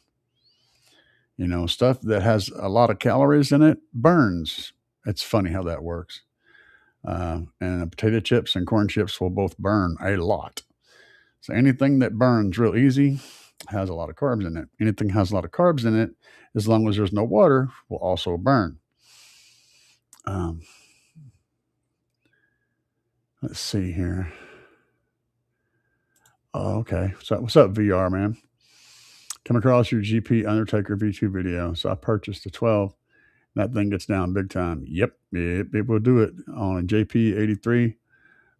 Stuff that has a lot of calories in it burns. It's funny how that works. And potato chips and corn chips will both burn a lot. So anything that burns real easy has a lot of carbs in it. Anything has a lot of carbs in it, as long as there's no water, will also burn. Let's see here. Oh, okay. So what's up, VR man? Come across your GP Undertaker V2 video. So I purchased the 12. That thing gets down big time. Yep, it will do it on a JP83,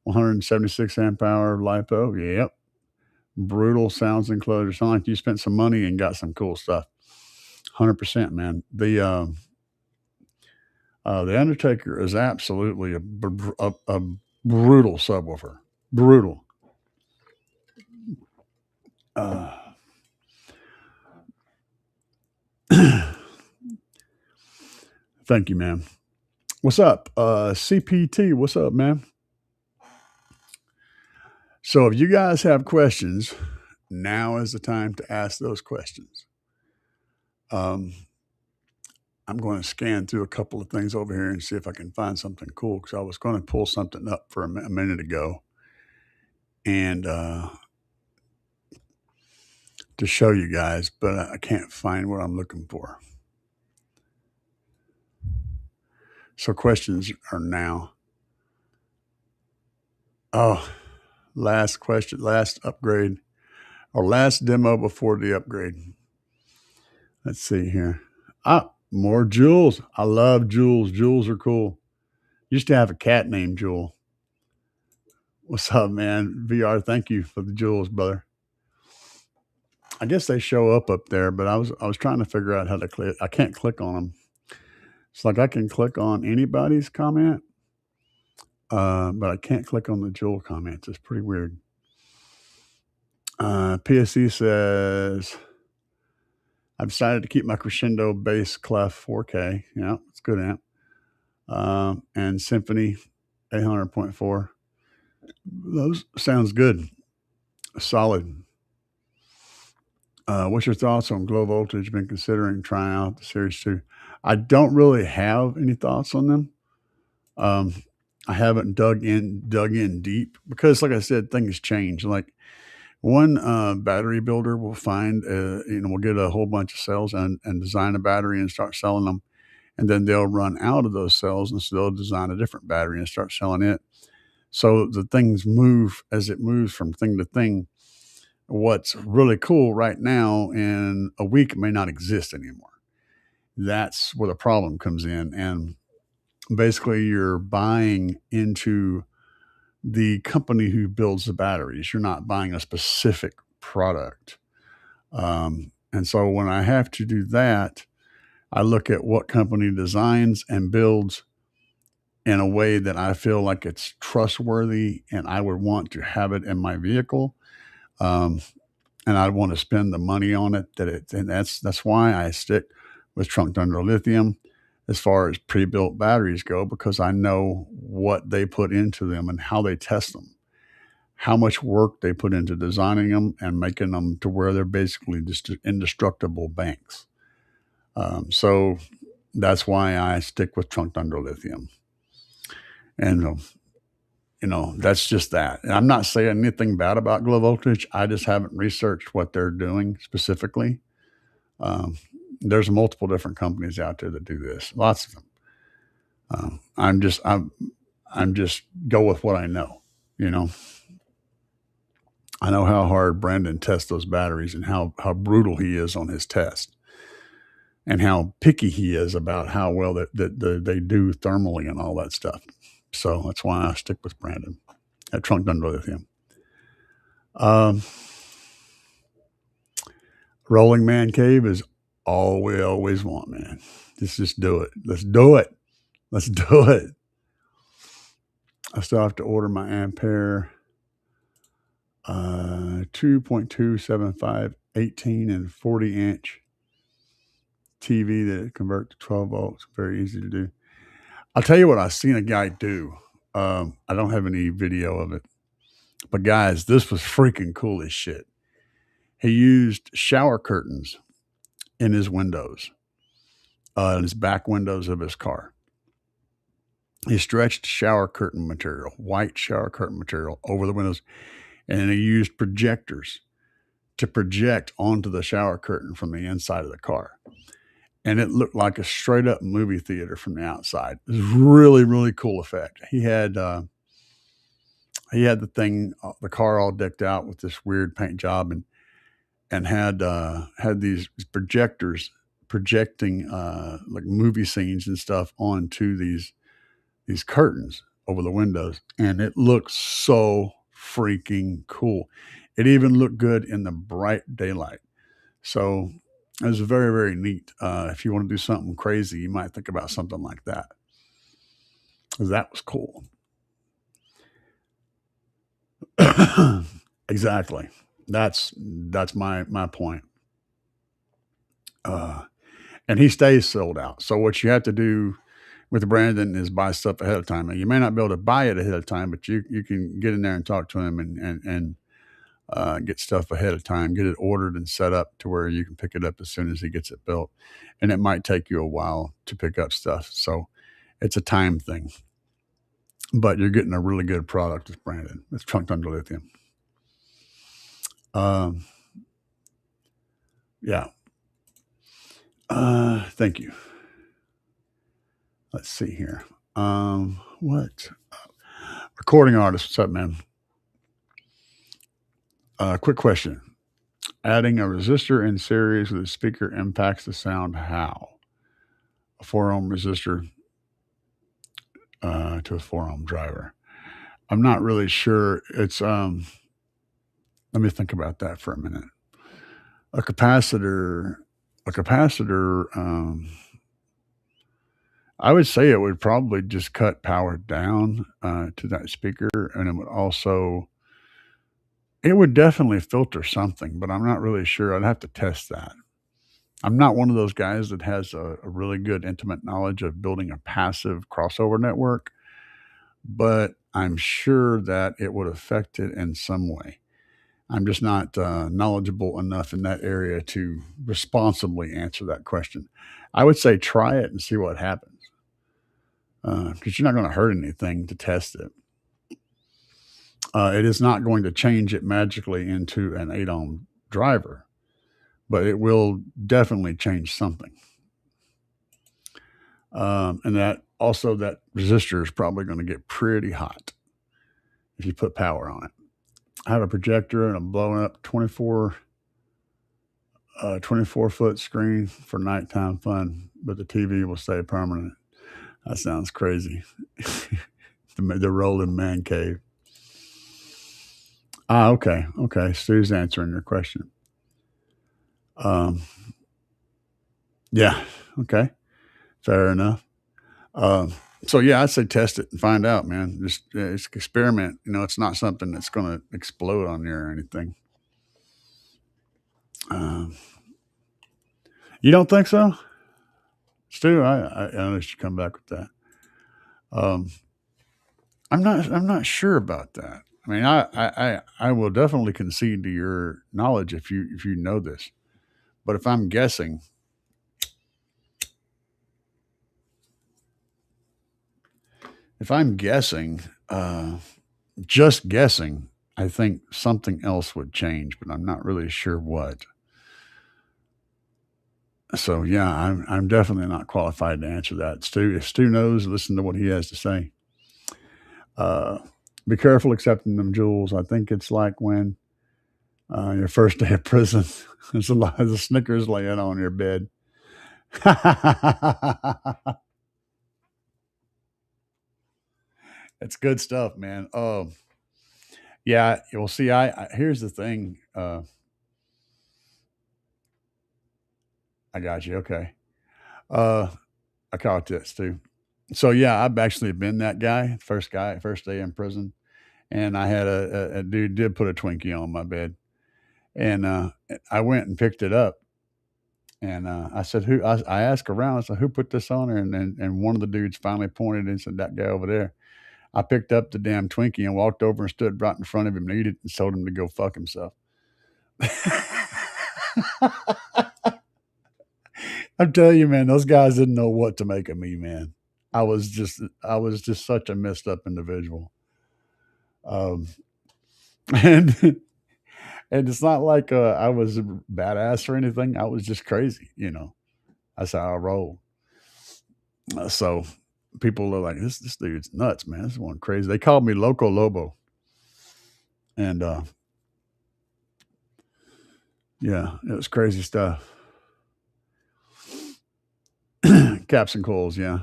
176 amp hour LiPo. Yep. Brutal sounds and closure. Sound like you spent some money and got some cool stuff. 100%, man. The Undertaker is absolutely a brutal subwoofer. Brutal. Thank you, man. What's up? CPT, what's up, man? So if you guys have questions, now is the time to ask those questions. I'm going to scan through a couple of things over here and see if I can find something cool, because I was going to pull something up for a minute ago and to show you guys, but I can't find what I'm looking for. So questions are now. Oh, last question, last upgrade. Our last demo before the upgrade. Let's see here. More jewels. I love jewels. Jewels are cool. Used to have a cat named Jewel. What's up, man? VR, thank you for the jewels, brother. I guess they show up there, but I was trying to figure out how to click. I can't click on them. It's like I can click on anybody's comment, but I can't click on the jewel comments. It's pretty weird. PSC says, I've decided to keep my crescendo bass clef 4K. Yeah, it's a good amp. And Symphony 800.4. Those sounds good. Solid. What's your thoughts on Glow Voltage? Been considering trying out the Series 2. I don't really have any thoughts on them. I haven't dug in deep because, like I said, things change. Like one battery builder will find, will get a whole bunch of cells and design a battery and start selling them. And then they'll run out of those cells and so they'll design a different battery and start selling it. So the things move as it moves from thing to thing. What's really cool right now in a week may not exist anymore. That's where the problem comes in. And basically you're buying into the company who builds the batteries. You're not buying a specific product. And so when I have to do that, I look at what company designs and builds in a way that I feel like it's trustworthy and I would want to have it in my vehicle. And I want to spend the money on it. And that's why I stick with trunked under lithium as far as pre-built batteries go, because I know what they put into them and how they test them, how much work they put into designing them and making them to where they're basically just indestructible banks. So that's why I stick with trunked under lithium. And that's just that. And I'm not saying anything bad about Glow Voltage. I just haven't researched what they're doing specifically. There's multiple different companies out there that do this, lots of them. I'm just go with what I know. I know how hard Brandon tests those batteries and how brutal he is on his test, and how picky he is about how well that they do thermally and all that stuff. So that's why I stick with Brandon at trunked under lithium. Rolling Man Cave is all we always want, man. Just do it. Let's do it. Let's do it. I still have to order my Ampere 2.275 18 and 40 inch TV that convert to 12 volts. Very easy to do. I'll tell you what I've seen a guy do. I don't have any video of it, but guys, this was freaking cool as shit. He used shower curtains in his windows, in his back windows of his car. He stretched shower curtain material, white shower curtain material over the windows, and he used projectors to project onto the shower curtain from the inside of the car. And it looked like a straight up movie theater from the outside. It was really, really cool effect. He had the thing, the car all decked out with this weird paint job, and had these projectors projecting like movie scenes and stuff onto these curtains over the windows, and it looked so freaking cool. It even looked good in the bright daylight. So it was very, very neat. If you want to do something crazy, you might think about something like that, because that was cool. Exactly. That's my point. And he stays sold out. So what you have to do with Brandon is buy stuff ahead of time. Now, you may not be able to buy it ahead of time, but you can get in there and talk to him and get stuff ahead of time, get it ordered and set up to where you can pick it up as soon as he gets it built. And it might take you a while to pick up stuff. So it's a time thing, but you're getting a really good product with Brandon. It's trunked under lithium. Yeah. Thank you. Let's see here. What? Recording artist. What's up, man? Quick question. Adding a resistor in series with a speaker impacts the sound how? A 4 ohm resistor to a 4 ohm driver. I'm not really sure. It's let me think about that for a minute. A capacitor, a capacitor. I would say it would probably just cut power down to that speaker, and it would definitely filter something, but I'm not really sure. I'd have to test that. I'm not one of those guys that has a really good intimate knowledge of building a passive crossover network, but I'm sure that it would affect it in some way. I'm just not knowledgeable enough in that area to responsibly answer that question. I would say try it and see what happens because you're not going to hurt anything to test it. It is not going to change it magically into an 8 ohm driver, but it will definitely change something. And that resistor is probably going to get pretty hot if you put power on it. I have a projector and a blown up 24 foot screen for nighttime fun, but the TV will stay permanent. That sounds crazy. The rolling man cave. Okay. Stu's answering your question. Yeah. Okay. Fair enough. So yeah, I'd say test it and find out, man. Just it's experiment. It's not something that's going to explode on you or anything. You don't think so, Stu? I know you should come back with that. I'm not sure about that. I mean, I will definitely concede to your knowledge if you know this, but if I'm guessing, just guessing, I think something else would change, but I'm not really sure what. So yeah, I'm definitely not qualified to answer that. Stu, if Stu knows, listen to what he has to say. Be careful accepting them jewels. I think it's like when your first day of prison, there's a lot of Snickers laying on your bed. It's good stuff, man. Yeah. Well, see, I here's the thing. I got you. Okay. I caught this too. So yeah, I've actually been that guy, first day in prison, and I had a dude did put a Twinkie on my bed, and I went and picked it up, and I said, "Who?" I asked around. I said, "Who put this on her?" And one of the dudes finally pointed and said, "That guy over there." I picked up the damn Twinkie and walked over and stood right in front of him and ate it and told him to go fuck himself. I'm telling you, man, those guys didn't know what to make of me, man. I was just such a messed up individual. Um, and and it's not like I was a badass or anything. I was just crazy, That's how I roll. So people are like, this dude's nuts, man. This is one crazy. They called me Loco Lobo, and yeah, it was crazy stuff. Caps and coils, yeah.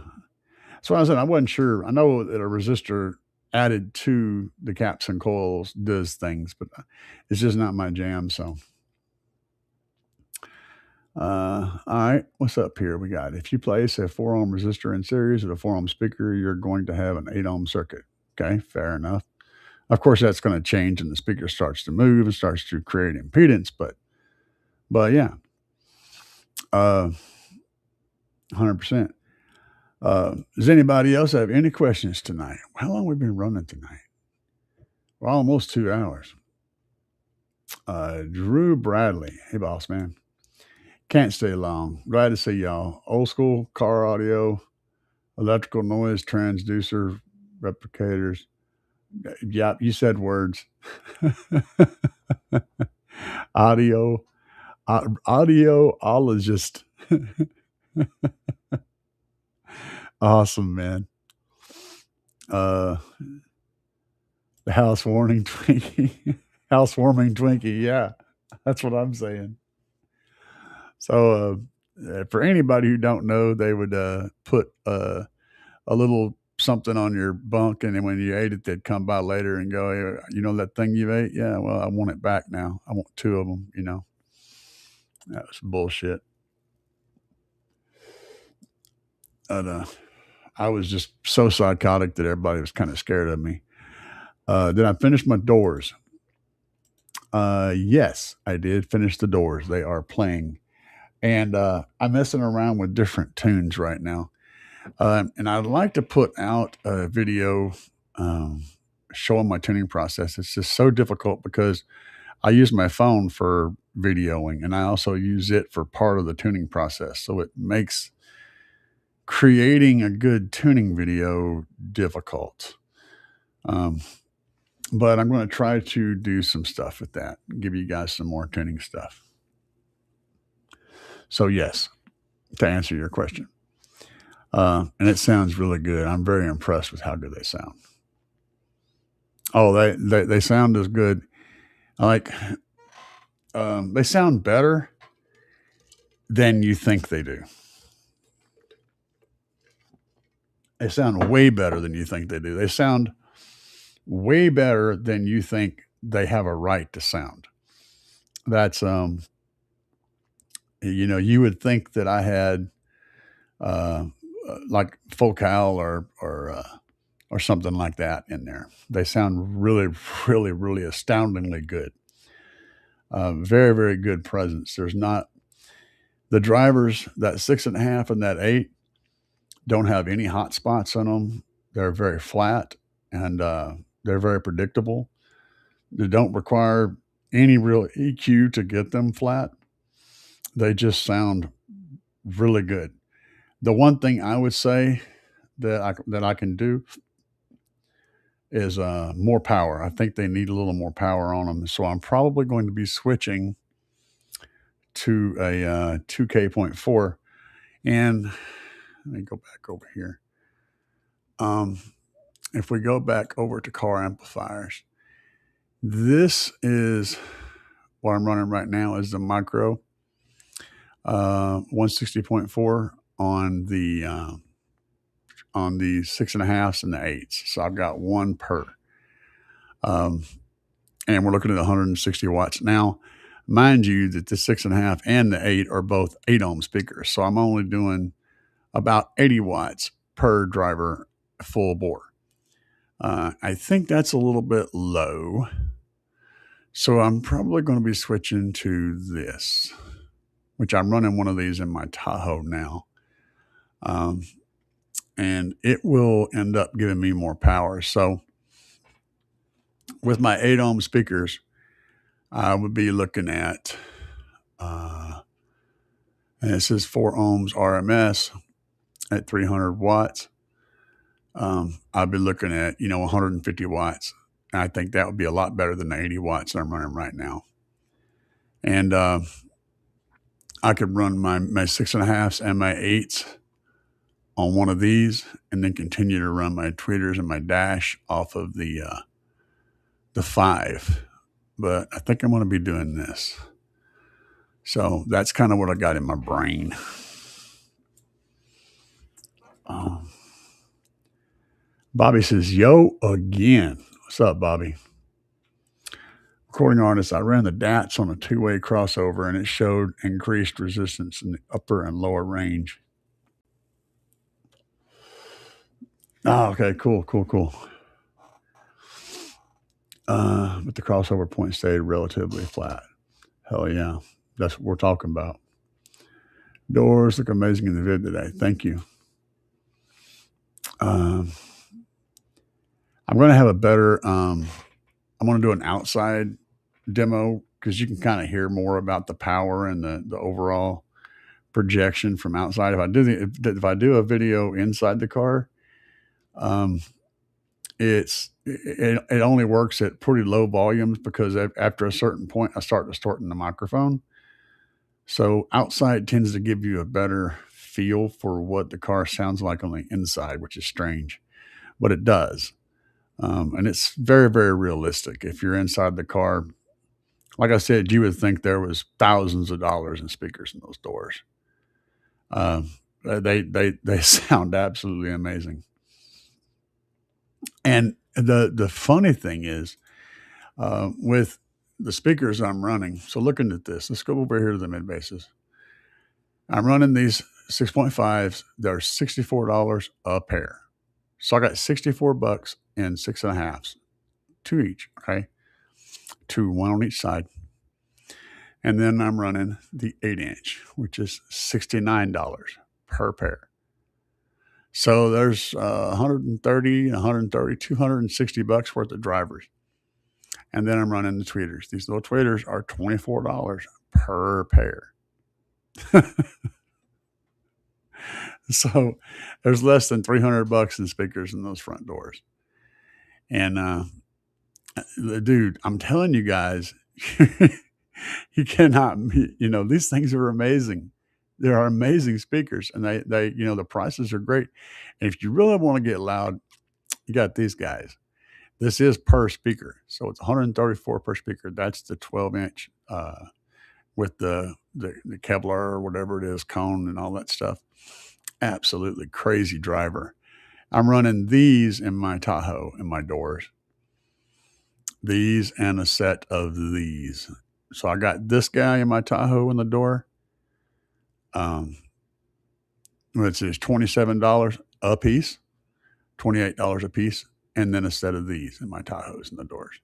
So I said I wasn't sure. I know that a resistor added to the caps and coils does things, but it's just not my jam. So, all right, what's up here? We got if you place a 4 ohm resistor in series with a 4 ohm speaker, you're going to have an 8 ohm circuit. Okay, fair enough. Of course, that's going to change, and the speaker starts to move and starts to create impedance. But yeah, 100%. Does anybody else have any questions tonight? How long have we been running tonight? We're almost 2 hours. Drew Bradley. Hey, boss man. Can't stay long. Glad to see y'all. Old school car audio, electrical noise transducer replicators. Yep, you said words. Audiologist. Awesome, man. The housewarming Twinkie. Housewarming Twinkie, yeah. That's what I'm saying. So, for anybody who don't know, they would put a little something on your bunk, and then when you ate it, they'd come by later and go, "Hey, you know that thing you ate? Yeah, well, I want it back now. I want 2 of them." That was bullshit. And, I was just so psychotic that everybody was kind of scared of me. Did I finish my doors? Yes, I did finish the doors. They are playing. And I'm messing around with different tunes right now. And I'd like to put out a video showing my tuning process. It's just so difficult because I use my phone for videoing and I also use it for part of the tuning process. So it makes creating a good tuning video difficult. But I'm going to try to do some stuff with that, give you guys some more tuning stuff. So, yes, to answer your question. And it sounds really good. I'm very impressed with how good they sound. Oh, they sound as good. They sound better than you think they do. They sound way better than you think they do. They sound way better than you think they have a right to sound. That's you would think that I had like Focal or something like that in there. They sound really, really, really astoundingly good. Very, very good presence. There's not the drivers, that 6.5 and that 8 don't have any hot spots on them. They're very flat and they're very predictable. They don't require any real EQ to get them flat. They just sound really good. The one thing I would say that I can do is more power. I think they need a little more power on them. So I'm probably going to be switching to a 2K.4. And let me go back over here. If we go back over to car amplifiers, this is what I'm running right now is the micro 160.4 on the 6.5s and the 8s. So I've got one per. And we're looking at 160 watts. Now, mind you that the 6.5 and the 8 are both 8 ohm speakers. So I'm only doing about 80 watts per driver full bore. I think that's a little bit low. So I'm probably going to be switching to this, which I'm running one of these in my Tahoe now. And it will end up giving me more power. So with my 8 ohm speakers, I would be looking at, and this is 4 ohms RMS at 300 watts. I'd be looking at, 150 watts. And I think that would be a lot better than the 80 watts that I'm running right now. And I could run my 6.5s and my 8s on one of these and then continue to run my tweeters and my dash off of the 5. But I think I'm going to be doing this. So that's kind of what I got in my brain. Bobby says, yo, again. What's up, Bobby? Recording artist, I ran the DATs on a 2-way crossover and it showed increased resistance in the upper and lower range. Oh, okay, cool. But the crossover point stayed relatively flat. Hell yeah. That's what we're talking about. Doors look amazing in the vid today. Thank you. I'm going to have a better, I'm going to do an outside demo because you can kind of hear more about the power and the overall projection from outside. If I do a video inside the car, it only works at pretty low volumes because after a certain point, I start distorting the microphone. So outside tends to give you a better feel for what the car sounds like on the inside, which is strange, but it does. And it's very, very realistic. If you're inside the car Like I said, you would think there was thousands of dollars in speakers in those doors. Um, they sound absolutely amazing. And the funny thing is, with the speakers I'm running. So looking at this, let's go over here to the mid basses. I'm running these 6.5s. They're $64 a pair. So I got 64 bucks in 6.5s, two each. Okay, two, one on each side. And then I'm running the 8-inch, which is $69 per pair. So there's 130, 130, 260 bucks worth of drivers. And then I'm running the tweeters. These little tweeters are $24 per pair. So there's less than 300 bucks in speakers in those front doors. And dude, I'm telling you guys, you cannot, these things are amazing. They are amazing speakers, and they, the prices are great. And if you really want to get loud, you got these guys. This is per speaker, so it's 134 per speaker. That's the 12-inch with the Kevlar or whatever it is, cone and all that stuff. Absolutely crazy driver. I'm running these in my Tahoe in my doors. These and a set of these. So I got this guy in my Tahoe in the door. Which is $27 a piece, $28 a piece, and then a set of these in my Tahoes in the doors.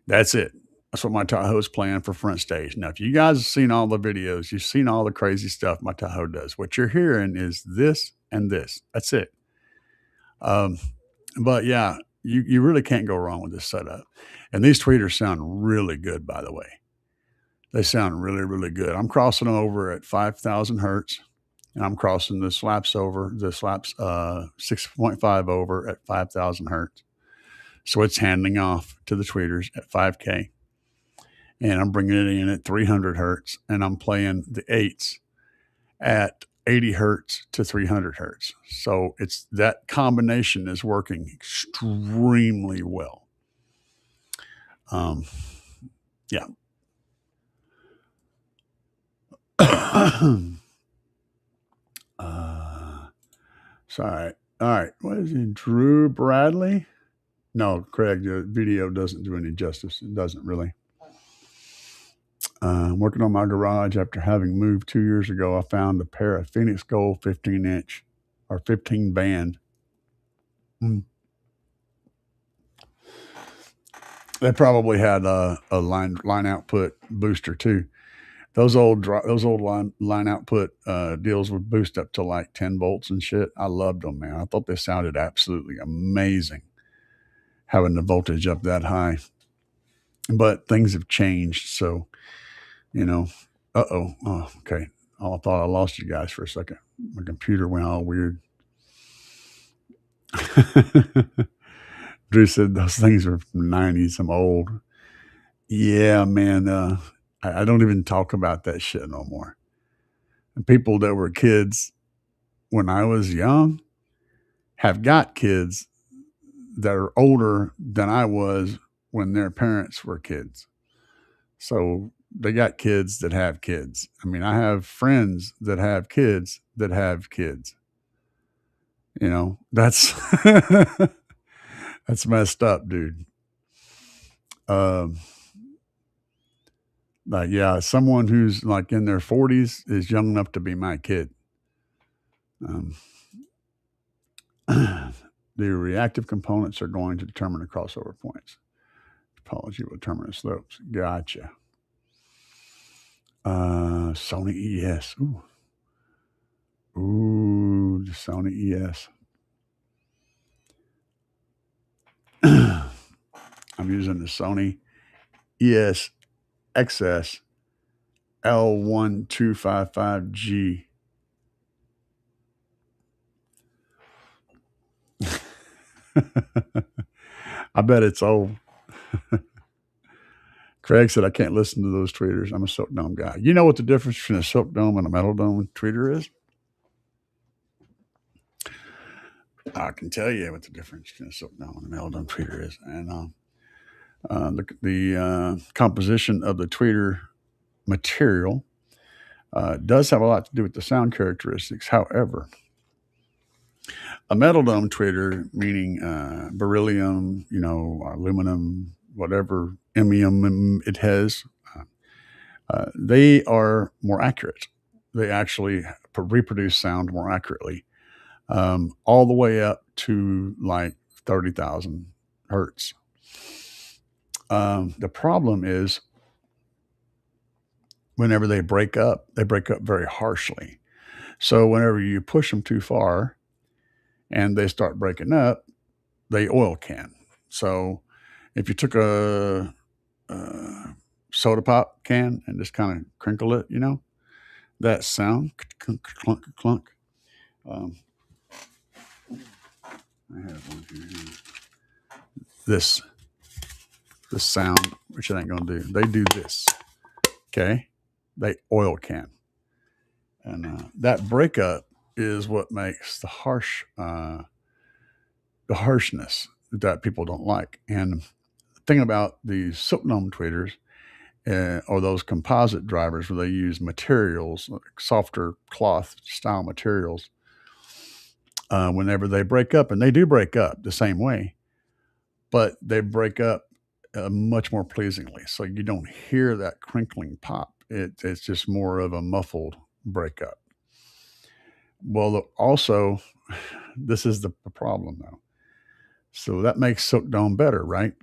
That's it. That's what my Tahoe's playing for front stage. Now, if you guys have seen all the videos, you've seen all the crazy stuff my Tahoe does. What you're hearing is this and this. That's it. But yeah, you really can't go wrong with this setup. And these tweeters sound really good, by the way. They sound really, really good. I'm crossing them over at 5,000 hertz, and I'm crossing the slaps 6.5 over at 5,000 hertz. So it's handing off to the tweeters at 5K. And I'm bringing it in at 300 hertz, and I'm playing the 8s at 80 hertz to 300 hertz. So it's that combination is working extremely well. Yeah. Sorry. All right. What is it? Drew Bradley? No, Craig, the video doesn't do any justice. It doesn't really. I'm working on my garage after having moved 2 years ago. I found a pair of Phoenix Gold 15-inch or 15 band. They probably had a line output booster too. Those old line output deals would boost up to like 10 volts and shit. I loved them, man. I thought they sounded absolutely amazing having the voltage up that high. But things have changed, so oh, okay. Oh, I thought I lost you guys for a second. My computer went all weird. Drew said those things are from the 90s. I'm old. Yeah, man. I don't even talk about that shit no more. And people that were kids when I was young have got kids that are older than I was when their parents were kids. So they got kids that have kids. I mean, I have friends that have kids that have kids. That's that's messed up, dude. Like, yeah, someone who's like in their 40s is young enough to be my kid. The reactive components are going to determine the crossover points. Topology will determine the slopes. Gotcha. Sony ES. Ooh, the Sony ES. I'm using the Sony ES XS L1255G. I bet it's old. Craig said, I can't listen to those tweeters. I'm a silk dome guy. You know what the difference between a silk dome and a metal dome tweeter is? I can tell you what the difference between a silk dome and a metal dome tweeter is. And The composition of the tweeter material does have a lot to do with the sound characteristics. However, a metal dome tweeter, meaning beryllium, aluminum, whatever imium it has, they are more accurate. They actually reproduce sound more accurately, all the way up to like 30,000 hertz. The problem is whenever they break up very harshly. So whenever you push them too far and they start breaking up, they oil can. So if you took a soda pop can and just kind of crinkle it, that sound, clunk, clunk, clunk. I have one here. This sound, which it ain't gonna do. They do this. Okay, they oil can, and that breakup is what makes the harshness that people don't like. And the thing about these silk dome tweeters or those composite drivers where they use materials, like softer cloth style materials, whenever they break up, and they do break up the same way, but they break up much more pleasingly. So you don't hear that crinkling pop. It's just more of a muffled breakup. Well, also, this is the problem though. So that makes silk dome better, right?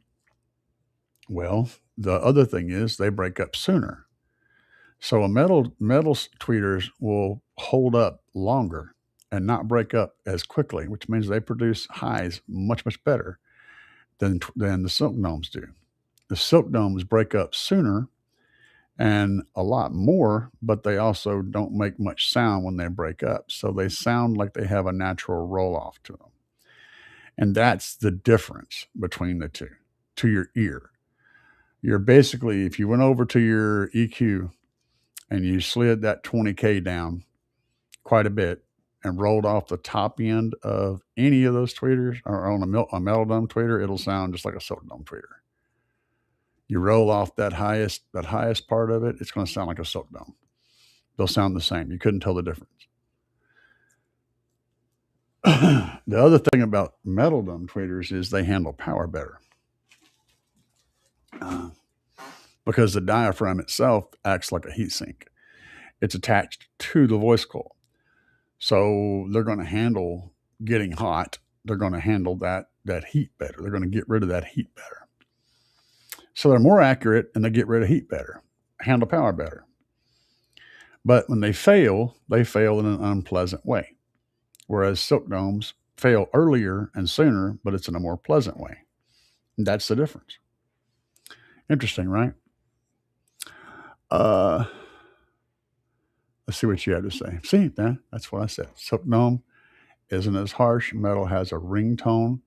Well, the other thing is they break up sooner. So a metal tweeters will hold up longer and not break up as quickly, which means they produce highs much better than the silk domes do. The silk domes break up sooner and a lot more, but they also don't make much sound when they break up. So they sound like they have a natural roll off to them. And that's the difference between the two to your ear. You're basically, if you went over to your EQ and you slid that 20K down quite a bit and rolled off the top end of any of those tweeters or on a metal dome tweeter, it'll sound just like a silk dome tweeter. You roll off that highest part of it, it's going to sound like a silk dome. They'll sound the same. You couldn't tell the difference. The other thing about metal dome tweeters is they handle power better. Because the diaphragm itself acts like a heat sink. It's attached to the voice coil. So they're going to handle getting hot. They're going to handle that heat better. They're going to get rid of that heat better. So they're more accurate and they get rid of heat better, handle power better. But when they fail in an unpleasant way. Whereas silk domes fail earlier and sooner, but it's in a more pleasant way. And that's the difference. Interesting, right? Let's see what you had to say. See, that's what I said. Silk dome isn't as harsh. Metal has a ring tone.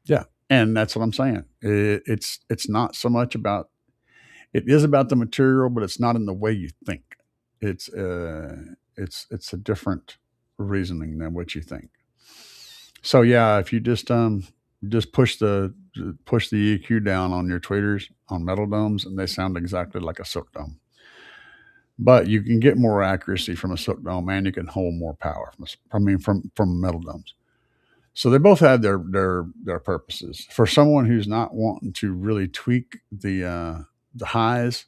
Yeah, and that's what I'm saying. It's not so much about. It is about the material, but it's not in the way you think. It's a different reasoning than what you think. So yeah, if you just push the EQ down on your tweeters on metal domes, and they sound exactly like a silk dome. But you can get more accuracy from a silk dome, and you can hold more power from metal domes. So they both have their purposes. For someone who's not wanting to really tweak the highs,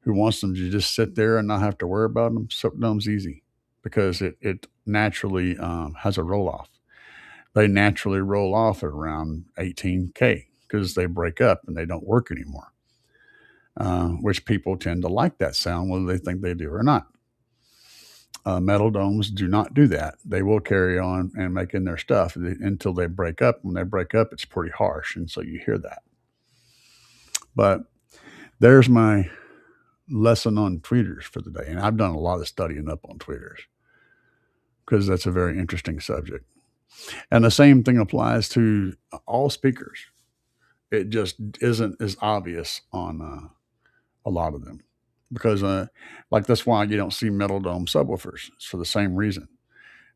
who wants them to just sit there and not have to worry about them, silk dome's easy because it naturally has a roll off. They naturally roll off at around 18K because they break up and they don't work anymore. Which people tend to like that sound, whether they think they do or not. Metal domes do not do that. They will carry on and make in their stuff until they break up. When they break up, it's pretty harsh, and so you hear that. But there's my lesson on tweeters for the day, and I've done a lot of studying up on tweeters because that's a very interesting subject. And the same thing applies to all speakers. It just isn't as obvious on a lot of them because like that's why you don't see metal dome subwoofers. It's for the same reason.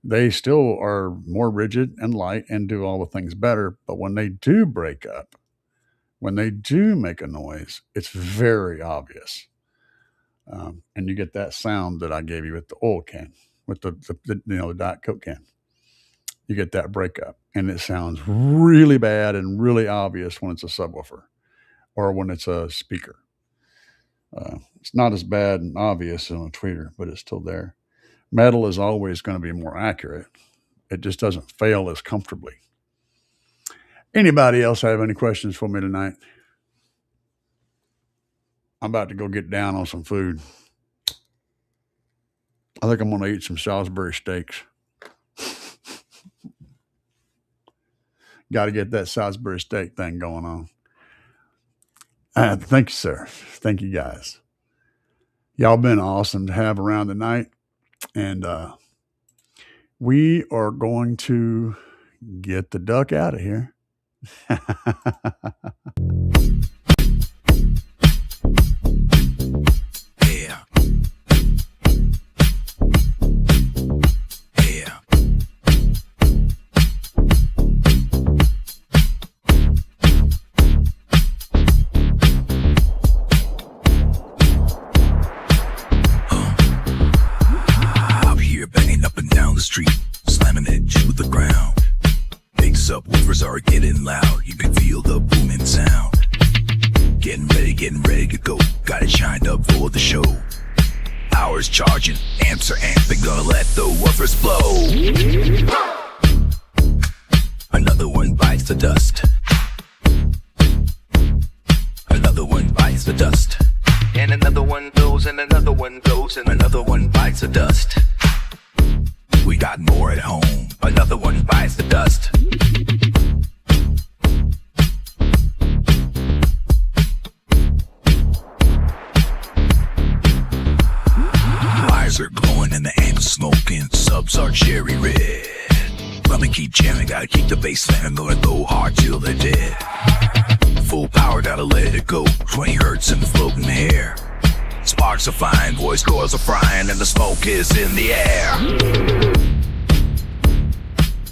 They still are more rigid and light and do all the things better, but when they do break up, When they do make a noise, it's very obvious. And you get that sound that I gave you with the oil can, with the Diet Coke can. You get that breakup, and it sounds really bad and really obvious when it's a subwoofer or when it's a speaker. It's not as bad and obvious on a tweeter, but it's still there. Metal is always going to be more accurate. It just doesn't fail as comfortably. Anybody else have any questions for me tonight? I'm about to go get down on some food. I think I'm going to eat some Salisbury steaks. Got to get that Salisbury steak thing going on. Thank you, sir. Thank you, guys. Y'all been awesome to have around tonight. And we are going to get the duck out of here. Yeah. Yeah. Out here banging up and down the street, slamming it to the ground. Big subwoofers are getting loud. You can feel the booming sound. Getting ready to go. Got it shined up for the show. Power's charging, amps are amping. Gonna let the woofers blow. Another one bites the dust. Another one bites the dust. And another one goes, and another one goes, and another one bites the dust. We got more at home. Another one bites the dust. Wires are glowing and the amps smoking. Subs are cherry red. Let me keep jamming, gotta keep the bass slamming. Gonna go hard till they're dead. Full power, gotta let it go. 20 hertz in the floating air. Sparks are flying, voice coils are frying, and the smoke is in the air.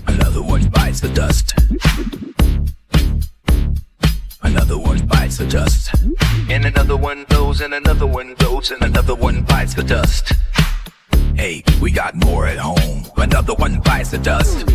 Another one bites the dust. Another one bites the dust. And another one goes, and another one goes, and another one bites the dust. Hey, we got more at home. Another one bites the dust.